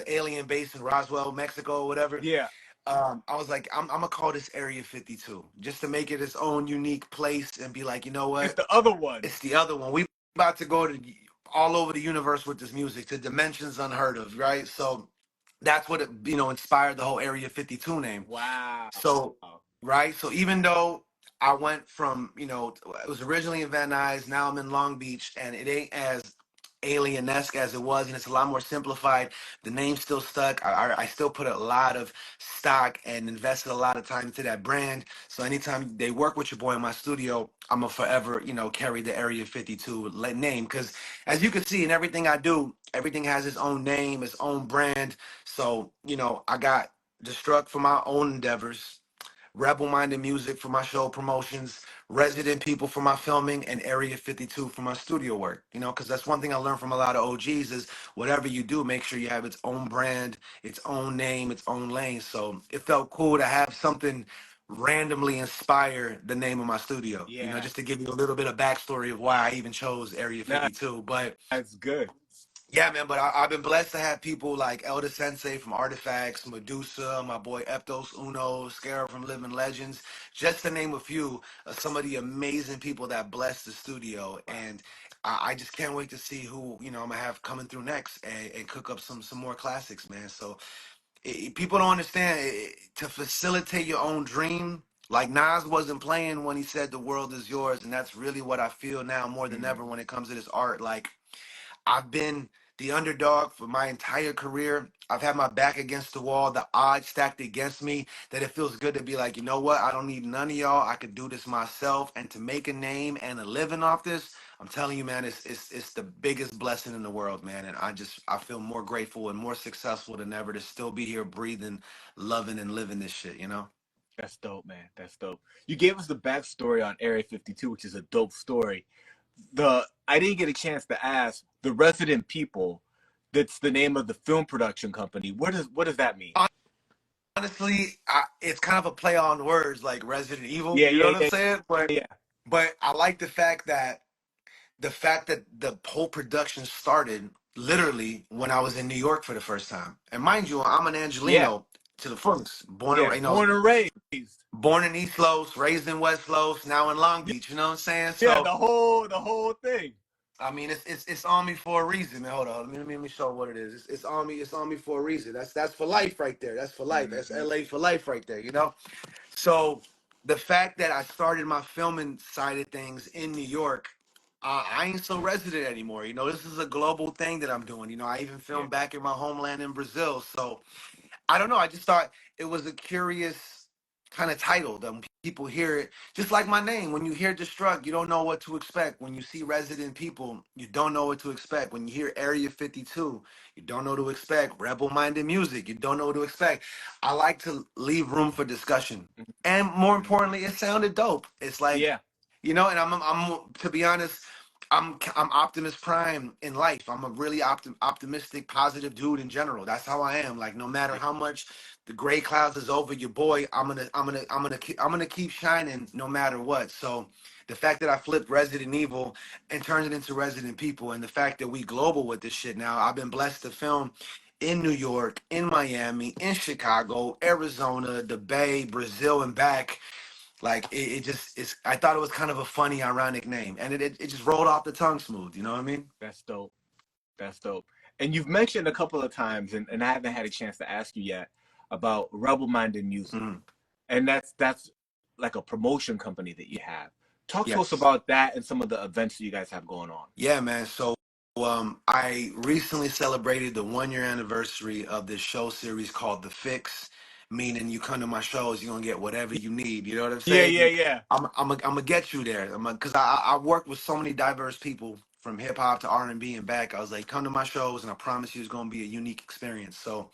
alien base in Roswell, Mexico, whatever. Yeah. I was like, I'm gonna call this Area 52 just to make it its own unique place and be like, you know It's what? the other one. It's the other one. about to go to all over the universe with this music to dimensions unheard of, right? So that's what inspired the whole Area 52 name. Wow. So, right? So even though I went from, it was originally in Van Nuys, now I'm in Long Beach, and it ain't as alien-esque as it was, and it's a lot more simplified. The name still stuck. I still put a lot of stock and invested a lot of time into that brand. So anytime they work with your boy in my studio, I'm gonna forever, carry the Area 52 name, because as you can see in everything I do, everything has its own name, its own brand. So, I got Destruct for my own endeavors, Rebel Minded Music for my show promotions, Resident People for my filming, and Area 52 for my studio work. Because that's one thing I learned from a lot of OGs is whatever you do, make sure you have its own brand, its own name, its own lane. So it felt cool to have something randomly inspire the name of my studio, Yeah. just to give you a little bit of backstory of why I even chose Area No, 52. But that's good. yeah, man, but I've been blessed to have people like Elder Sensei from Artifacts, Medusa, my boy Eptos Uno, Scarab from Living Legends, just to name a few of some of the amazing people that bless the studio. Wow. And I just can't wait to see who, I'm going to have coming through next and cook up some more classics, man. So people don't understand to facilitate your own dream. Like Nas wasn't playing when he said the world is yours. And that's really what I feel now more than Mm. ever when it comes to this art. Like, I've been the underdog for my entire career. I've had my back against the wall, the odds stacked against me, that it feels good to be like, you know what? I don't need none of y'all. I could do this myself. And to make a name and a living off this, I'm telling you, man, it's the biggest blessing in the world, man. And I feel more grateful and more successful than ever to still be here breathing, loving, and living this shit. That's dope, man. That's dope. You gave us the backstory on Area 52, which is a dope story. I didn't get a chance to ask the Resident People. That's the name of the film production company. What does that mean? Honestly, it's kind of a play on words like Resident Evil. Yeah, You know yeah, what I'm yeah, saying? But yeah, but I like the fact that the whole production started literally when I was in New York for the first time. And mind you, I'm an yeah, Angelino to the fullest, born yeah. and Born and raised. born in East Los, raised in West Los, now in Long Yeah, Beach. You know what I'm saying? yeah. So The whole thing. I mean, it's on me for a reason, man. Hold on, let me show what it is. It's on me. It's on me for a reason. That's for life right there. That's for life. That's Mm-hmm. LA for life right there. So the fact that I started my filming side of things in New York, I ain't so resident anymore. This is a global thing that I'm doing. I even Yeah, filmed back in my homeland in Brazil. So I don't know. I just thought it was a curious kind of title that when people hear it, just like my name, when you hear Destruct, you don't know what to expect. When you see Resident People, you don't know what to expect. When you hear Area 52, you don't know what to expect. Rebel Minded Music, you don't know what to expect. I like to leave room for discussion. And more mm-hmm. importantly, it sounded dope. It's like, Yeah. and I'm to be honest, I'm Optimus Prime in life. I'm a really optimistic, positive dude in general. That's how I am. Like no matter Yeah. how much the gray clouds is over your boy, I'm gonna keep shining no matter what. So the fact that I flipped Resident Evil and turned it into Resident People, and the fact that we global with this shit now, I've been blessed to film in New York, in Miami, in Chicago, Arizona, the Bay, Brazil, and back. Like it just is. I thought it was kind of a funny, ironic name, and it just rolled off the tongue smooth. You know what I mean? That's dope. That's dope. And you've mentioned a couple of times, and I haven't had a chance to ask you yet about Rebel Minded Music, Mhm. and that's like a promotion company that you have. Talk to us Yes. about that and some of the events that you guys have going on. Yeah, man. So I recently celebrated the 1 year anniversary of this show series called The Fix, meaning you come to my shows, you're gonna get whatever you need. You know what I'm Yeah, saying? yeah, yeah. I'm gonna get you there. Because I worked with so many diverse people from hip hop to R&B and back. I was like, come to my shows, and I promise you, it's gonna be a unique experience. So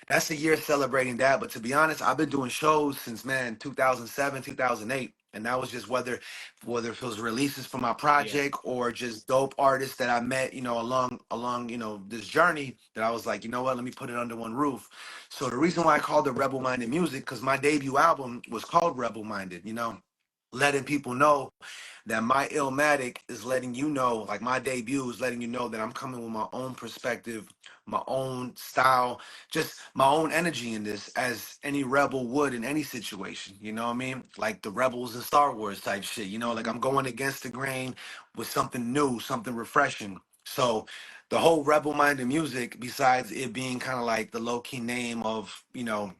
that's a year celebrating that. But to be honest, I've been doing shows since 2007, 2008, and that was just whether it was releases from my Yeah. project or just dope artists that I met, along this journey that I was like, you know what, let me put it under one roof. So the reason why I called it Rebel Minded Music, because my debut album was called Rebel Minded. Letting people know that my Illmatic is letting you know, like my debut is letting you know that I'm coming with my own perspective, my own style, just my own energy in this, as any rebel would in any situation. You know what I mean? Like the rebels in Star Wars type shit. You know, like Mhm. I'm going against the grain with something new, something refreshing. So the whole rebel minded music, besides it being kind of like the low key name of, you know,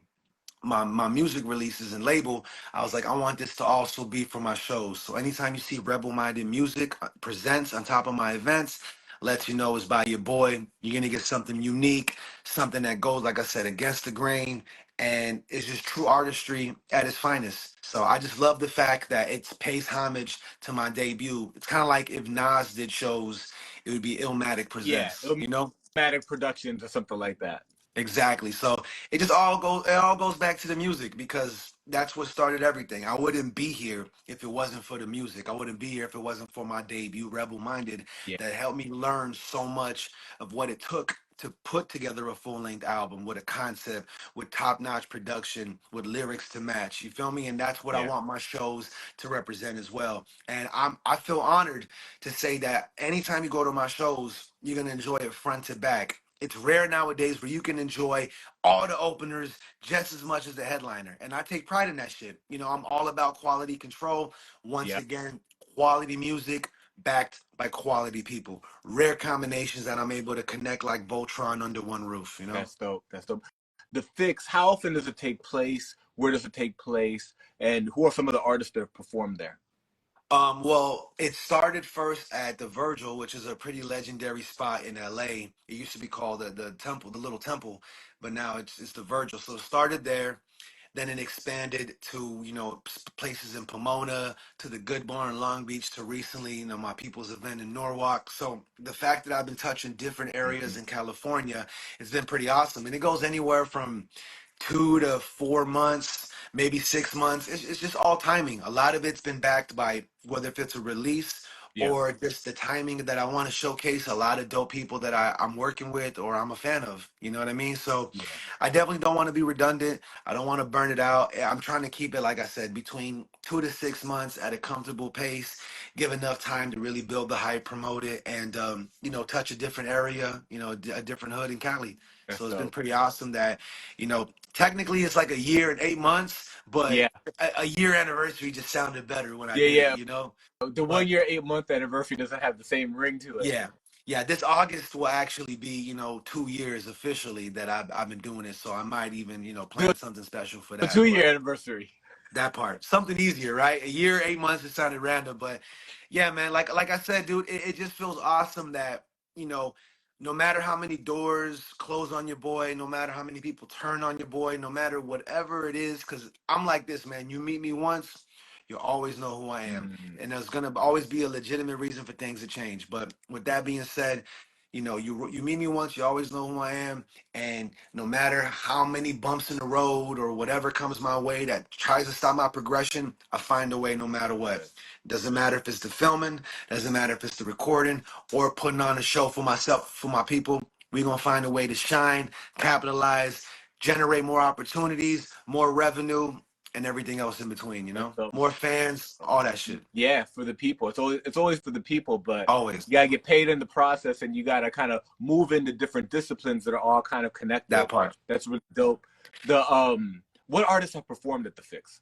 my music releases and label, I was like, I want this to also be for my shows. So anytime you see Rebel Minded Music presents on top of my events, let you know it's by your boy. You're gonna get something unique, something that goes, like I said, against the grain, and it's just true artistry at its finest. So I just love the fact that it pays homage to my debut. It's kind of like if Nas did shows, it would be Illmatic Yeah, Presents, you know? Illmatic Productions or something like that. Exactly. So it all goes back to the music, because that's what started everything. I wouldn't be here if it wasn't for the music. I wouldn't be here if it wasn't for my debut, Rebel Minded, Yeah, that helped me learn so much of what it took to put together a full-length album with a concept, with top-notch production, with lyrics to match. You feel me? And that's what I yeah, want my shows to represent as well. And I feel honored to say that anytime you go to my shows, you're gonna enjoy it front to back. It's rare nowadays where you can enjoy all the openers just as much as the headliner. And I take pride in that shit. You know, I'm all about quality control. Once yeah. again, quality music backed by quality people. Rare combinations that I'm able to connect like Voltron under one roof, you know? That's dope. That's dope. The Fix, how often does it take place? Where does it take place? And who are some of the artists that have performed there? Well, it started first at the Virgil, which is a pretty legendary spot in LA. It used to be called the Temple, the Little Temple, but now it's the Virgil. So it started there. Then it expanded to, you know, places in Pomona, to the Good Bar in Long Beach, to recently, you know, my people's event in Norwalk. So the fact that I've been touching different areas Mhm. in California, it's been pretty awesome. And it goes anywhere from 2 to 4 months, maybe 6 months. It's just all timing. A lot of it's been backed by whether if it's a release Yeah, or just the timing that I want to showcase a lot of dope people that I'm working with or I'm a fan of. You know what I mean? So yeah, I definitely don't want to be redundant. I don't want to burn it out. I'm trying to keep it, like I said, between 2 to 6 months at a comfortable pace, give enough time to really build the hype, promote it, and, you know, touch a different area, you know, a different hood in Cali. that's So it's been dope. pretty awesome that, you know, technically it's like a year and 8 months, but Yeah, a year anniversary just sounded better when I yeah, did it, yeah. you know? The But 1 year, 8 month anniversary doesn't have the same ring to it. yeah. Yeah, this August will actually be, you know, 2 years officially that I've been doing it. So I might even, you know, Do plan something special for a that. 2 year But anniversary. that part, something easier, right? A year, 8 months, it sounded random, but yeah, man, like I said, dude, it just feels awesome that, you know, no matter how many doors close on your boy, no matter how many people turn on your boy, no matter whatever it is, because I'm like this, man. You meet me once, you'll always know who I am. Mm, And there's gonna always be a legitimate reason for things to change. But with that being said, you know, you meet me once, you always know who I am. And no matter how many bumps in the road or whatever comes my way that tries to stop my progression, I find a way no matter what. good. Doesn't matter if it's the filming, doesn't matter if it's the recording or putting on a show for myself, for my people. We're going to find a way to shine, capitalize, generate more opportunities, more revenue, and everything else in between, you That's know? dope. More fans, all that shit. Yeah, for the people. It's always for the people, but Always. you gotta get paid in the process, and you gotta kind of move into different disciplines that are all kind of That connected. part. That's really dope. What artists have performed at the Fix?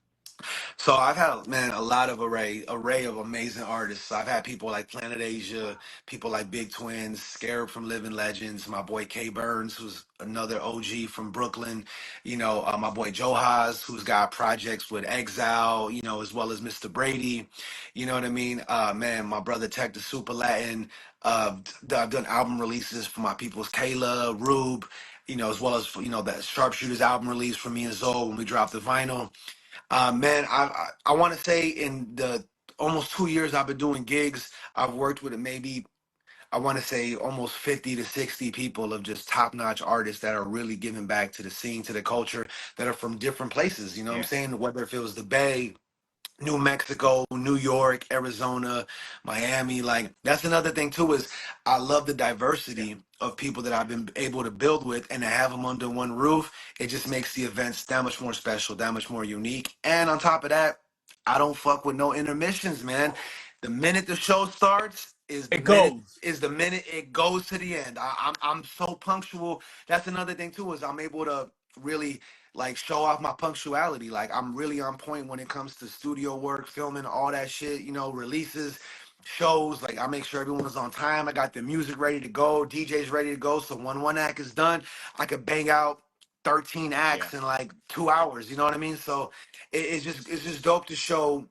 So I've had, man, a lot of array of amazing artists. I've had people like Planet Asia, people like Big Twins, Scarab from Living Legends, my boy K Burns, who's another OG from Brooklyn. You know, my boy Joe Haas, who's got projects with Exile, you know, as well as Mr. Brady. You know what I mean? Man, my brother Tech the Super Latin. I've done album releases for my people's Kayla, Rube, you know, as well as you know that Sharpshooters album release for me and Zole when we dropped the vinyl. Man, I want to say in the almost 2 years I've been doing gigs, I've worked with maybe I want to say almost 50 to 60 people of just top-notch artists that are really giving back to the scene, to the culture, that are from different places. You know what I'm Yeah, saying? Whether if it was the Bay, New Mexico, New York, Arizona, Miami. Like that's another thing too is I love the yeah, diversity of people that I've been able to build with and to have them under one roof. It just makes the events that much more special, that much more unique. And on top of that, I don't fuck with no intermissions, man. The minute the show starts, is the It minute goes. it goes to the end. I'm so punctual. That's another thing too, is I'm able to really like show off my punctuality. Like I'm really on point when it comes to studio work, filming, all that shit, you know, releases, shows. Like I make sure everyone's on time. I got the music ready to go, DJ's ready to go. So when one act is done, I could bang out 13 Yeah, acts in like 2 hours. You know what I mean? So it's just dope to show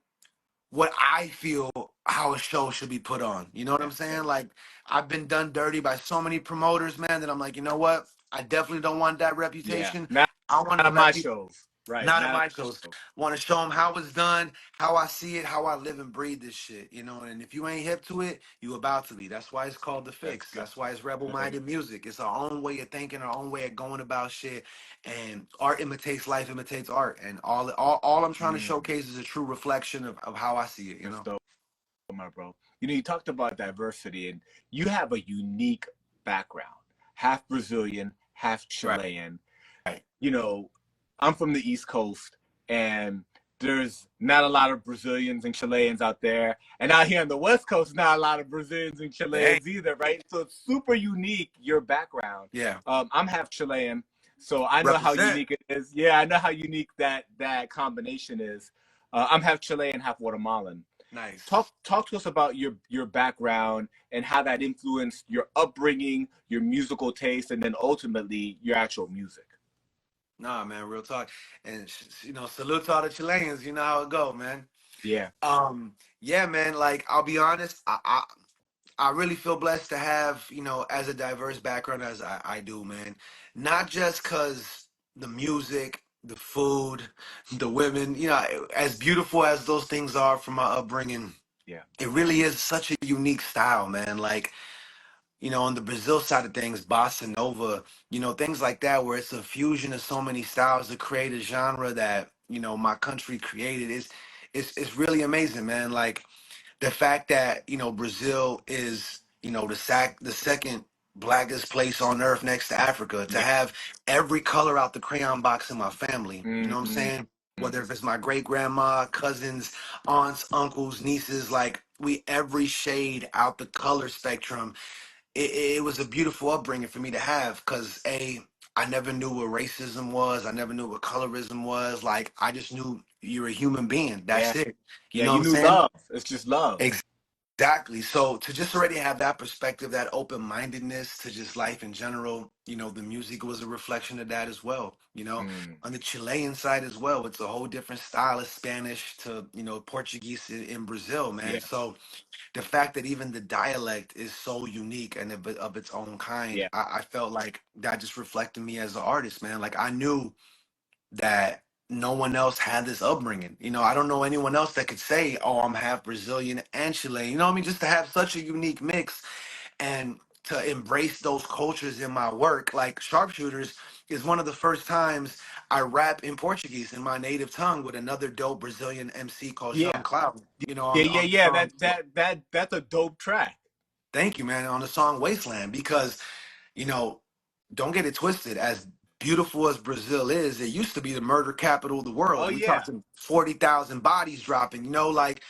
what I feel how a show should be put on. You know what yeah, I'm yeah, saying? Like I've been done dirty by so many promoters, man, that I'm like, you know what? I definitely don't want that yeah. reputation. Not I want to at my let people, shows. Right. not at Not at my my shows, shows. want to show them how it's done, how I see it, how I live and breathe this shit, you know. And if you ain't hip to it, you about to be. That's why it's called The That's Fix. good. That's why it's rebel minded music. It's our own way of thinking, our own way of going about shit. And art imitates life, imitates art. And all I'm trying to Mm, showcase is a true reflection of how I see it, you that's know. dope, my bro. You know, you talked about diversity, and you have a unique background. Half Brazilian, half Right. Chilean. You know, I'm from the East Coast, and there's not a lot of Brazilians and Chileans out there. And out here on the West Coast, not a lot of Brazilians and Hey, Chileans either, right? So it's super unique, your background. yeah. I'm half Chilean, so I know how Represent. unique it is. Yeah, I know how unique that combination is. I'm half Chilean, half Guatemalan. Nice. Talk to us about your background and how that influenced your upbringing, your musical taste, and then ultimately your actual music. Nah, man, real talk. And you know, salute to all the Chileans. You know how it go, man. Yeah, Yeah, man. Like, I'll be honest. I really feel blessed to have, you know, as a diverse background as I do, man. Not just cause the music, the food, the women, you know, as beautiful as those things are from my upbringing, yeah, it really is such a unique style, man. Like, you know, on the Brazil side of things, bossa nova, you know, things like that, where it's a fusion of so many styles to create a genre that, you know, my country created is it's really amazing, man. Like the fact that, you know, Brazil is, you know, the second blackest place on earth next to Africa, to yeah. have every color out the crayon box in my family, you know what I'm Mm-hmm. saying? Whether if it's my great grandma, cousins, aunts, uncles, nieces, like we every shade out the color spectrum. It was a beautiful upbringing for me to have because I never knew what racism was. I never knew what colorism was. Like I just knew you're a human being. Yeah, That's it. You yeah. know what You I'm knew saying? love. It's just love. Exactly. So to just already have that perspective, that open mindedness to just life in general, you know, the music was a reflection of that as well. You know, Mm, on the Chilean side as well, it's a whole different style of Spanish to, you know, Portuguese in Brazil, man. yeah, So the fact that even the dialect is so unique and of its own kind, yeah, I felt like that just reflected me as an artist, man. Like I knew that no one else had this upbringing. You know, I don't know anyone else that could say, "Oh, I'm half Brazilian and Chilean." You know what I mean? Just to have such a unique mix and to embrace those cultures in my work, like Sharpshooters is one of the first times I rap in Portuguese in my native tongue with another dope Brazilian MC called Young yeah, Cloud. You know, yeah, on yeah, the yeah. song. That's a dope track. Thank you, man, on the song Wasteland, because, you know, don't get it twisted. As beautiful as Brazil is, it used to be the murder capital of the Oh world. We yeah, talking 40,000 bodies dropping, you know, like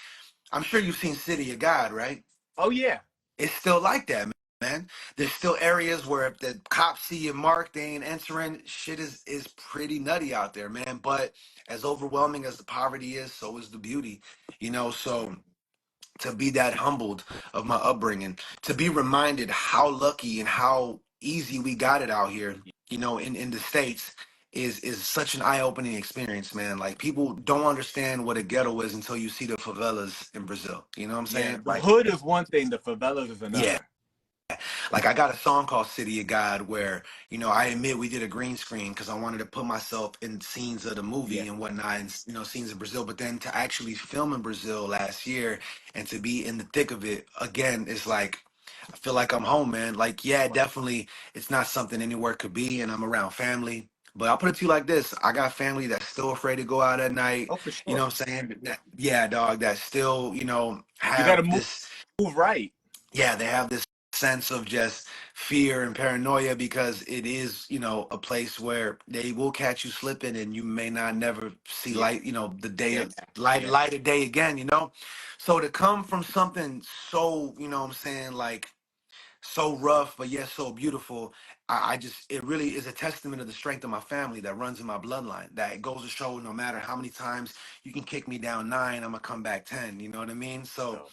I'm sure you've seen City of God, right? oh yeah. It's still like that, man. There's still areas where if the cops see you marked, they ain't entering. Shit is pretty nutty out there, man. But as overwhelming as the poverty is, so is the beauty, you know, so to be that humbled of my upbringing, to be reminded how lucky and how easy we got it out here, you know, in the States is such an eye-opening experience, man. Like people don't understand what a ghetto is until you see the favelas in Brazil. You know what I'm Yeah, saying? the Like, hood is one thing, the favelas is yeah. another. Like I got a song called City of God where, you know, I admit we did a green screen because I wanted to put myself in scenes of the Yeah, movie and whatnot, and you know, scenes in Brazil. But then to actually film in Brazil last year and to be in the thick of it again, it's like I feel like I'm home, man. Like, yeah, definitely it's not something anywhere could be, and I'm around family. But I'll put it to you like this. I got family that's still afraid to go out at night. oh for You know sure. what I'm saying? Yeah, dog, that still, you know, You got to have this, move right. yeah, they have this sense of just fear and paranoia, because it is, you know, a place where they will catch you slipping and you may not never see Yeah. light, you know, the day Yeah. of Yeah. light of day again, you know. So to come from something so, you know what I'm saying, like so rough but yet so beautiful, I just, it really is a testament of the strength of my family that runs in my bloodline, that it goes to show no matter how many times you can kick me down 9, I'm gonna come back 10, you know what I mean? So, So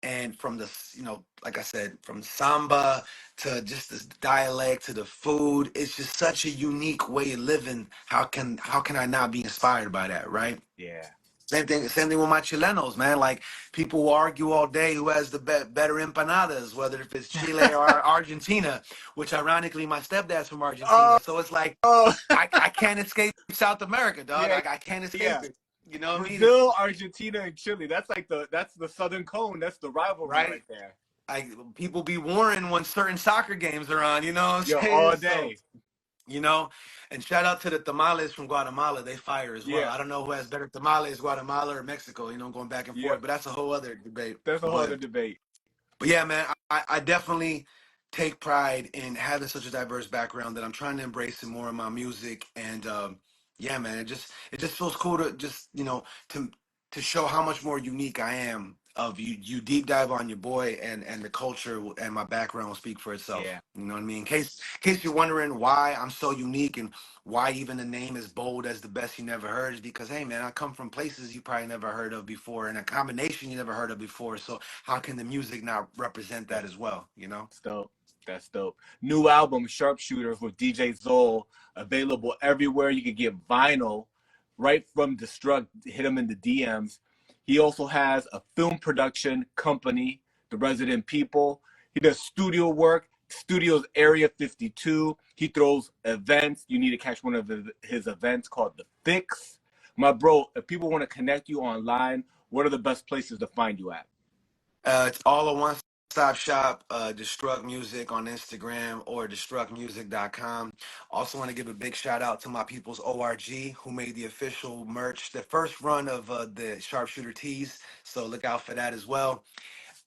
and from the, you know, like I said, from samba to just this dialect to the food, it's just such a unique way of living. How can I not be inspired by that, right? yeah. Same thing with my Chilenos, man. Like, people will argue all day who has the better empanadas, whether if it's Chile or Argentina, which ironically my stepdad's from Oh, Argentina. So it's like oh I can't escape South America, dog. yeah, I can't escape yeah. it. You know what I mean? Brazil, Argentina, and Chile. That's like the Southern Cone. That's the rivalry Right? right there. Like, people be warring when certain soccer games are on, you know what I'm Yo, saying? all So, day. you know, and shout out to the tamales from Guatemala. They fire as well. Yeah. I don't know who has better tamales, Guatemala or Mexico, you know, going back and Yeah. forth, but that's a whole other debate. That's a whole other But debate. yeah, man, I definitely take pride in having such a diverse background that I'm trying to embrace it more in my music. And yeah, man, it just feels cool to just, you know, to show how much more unique I am. Of you deep dive on your boy, and the culture and my background will speak for itself. Yeah. You know what I mean? In case you're wondering why I'm so unique and why even the name is bold as the best you never heard, is because, hey, man, I come from places you probably never heard of before, and a combination you never heard of before. So how can the music not represent that as well, you know? That's dope. That's dope. New album, Sharpshooters with DJ Zole, available everywhere. You can get vinyl right from Destruct. Hit him in the DMs. He also has a film production company, The Resident People. He does studio work. Studios Area 52. He throws events. You need to catch one of his events called The Fix. My bro, if people want to connect you online, what are the best places to find you at? It's all a one-stop shop. Destruct Music on Instagram or destructmusic.com. Also want to give a big shout out to my people's ORG, who made the official merch, the first run of the Sharpshooter tees. So look out for that as well.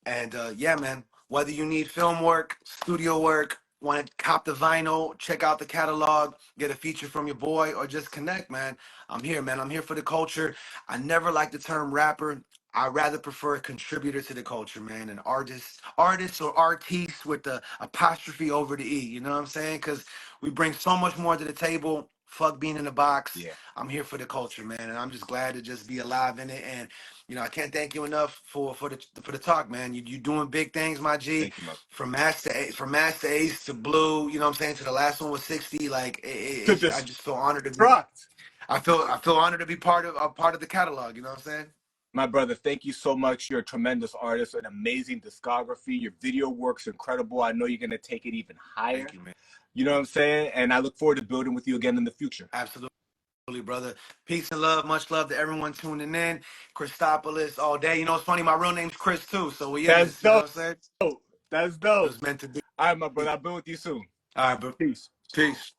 And yeah, man, whether you need film work, studio work, want to cop the vinyl, check out the catalog, get a feature from your boy, or just connect, man, I'm here, man. I'm here for the culture. I never like the term rapper. I rather prefer a contributor to the culture, man, an artist or artiste with the apostrophe over the E. You know what I'm saying? Because we bring so much more to the table. Fuck being in the box. Yeah. I'm here for the culture, man, and I'm just glad to just be alive in it. And you know, I can't thank you enough for the talk, man. You doing big things, my G. Thank you, man. From Master Ace to Blue, you know what I'm saying, to the last one was 60. Like To I just feel honored to be. Destruct. I feel honored to be part of the catalog. You know what I'm saying? My brother, thank you so much. You're a tremendous artist, an amazing discography. Your video work's incredible. I know you're going to take it even higher. Thank you, man. You know what I'm saying? And I look forward to building with you again in the future. Absolutely, brother. Peace and love. Much love to everyone tuning in. Cristopolis all day. You know, it's funny. My real name's Chris too. So we in That's this. You know dope. what I'm saying? That's It dope. was meant to be. All right, my brother. I'll build with you soon. All right, bro. Peace. Peace.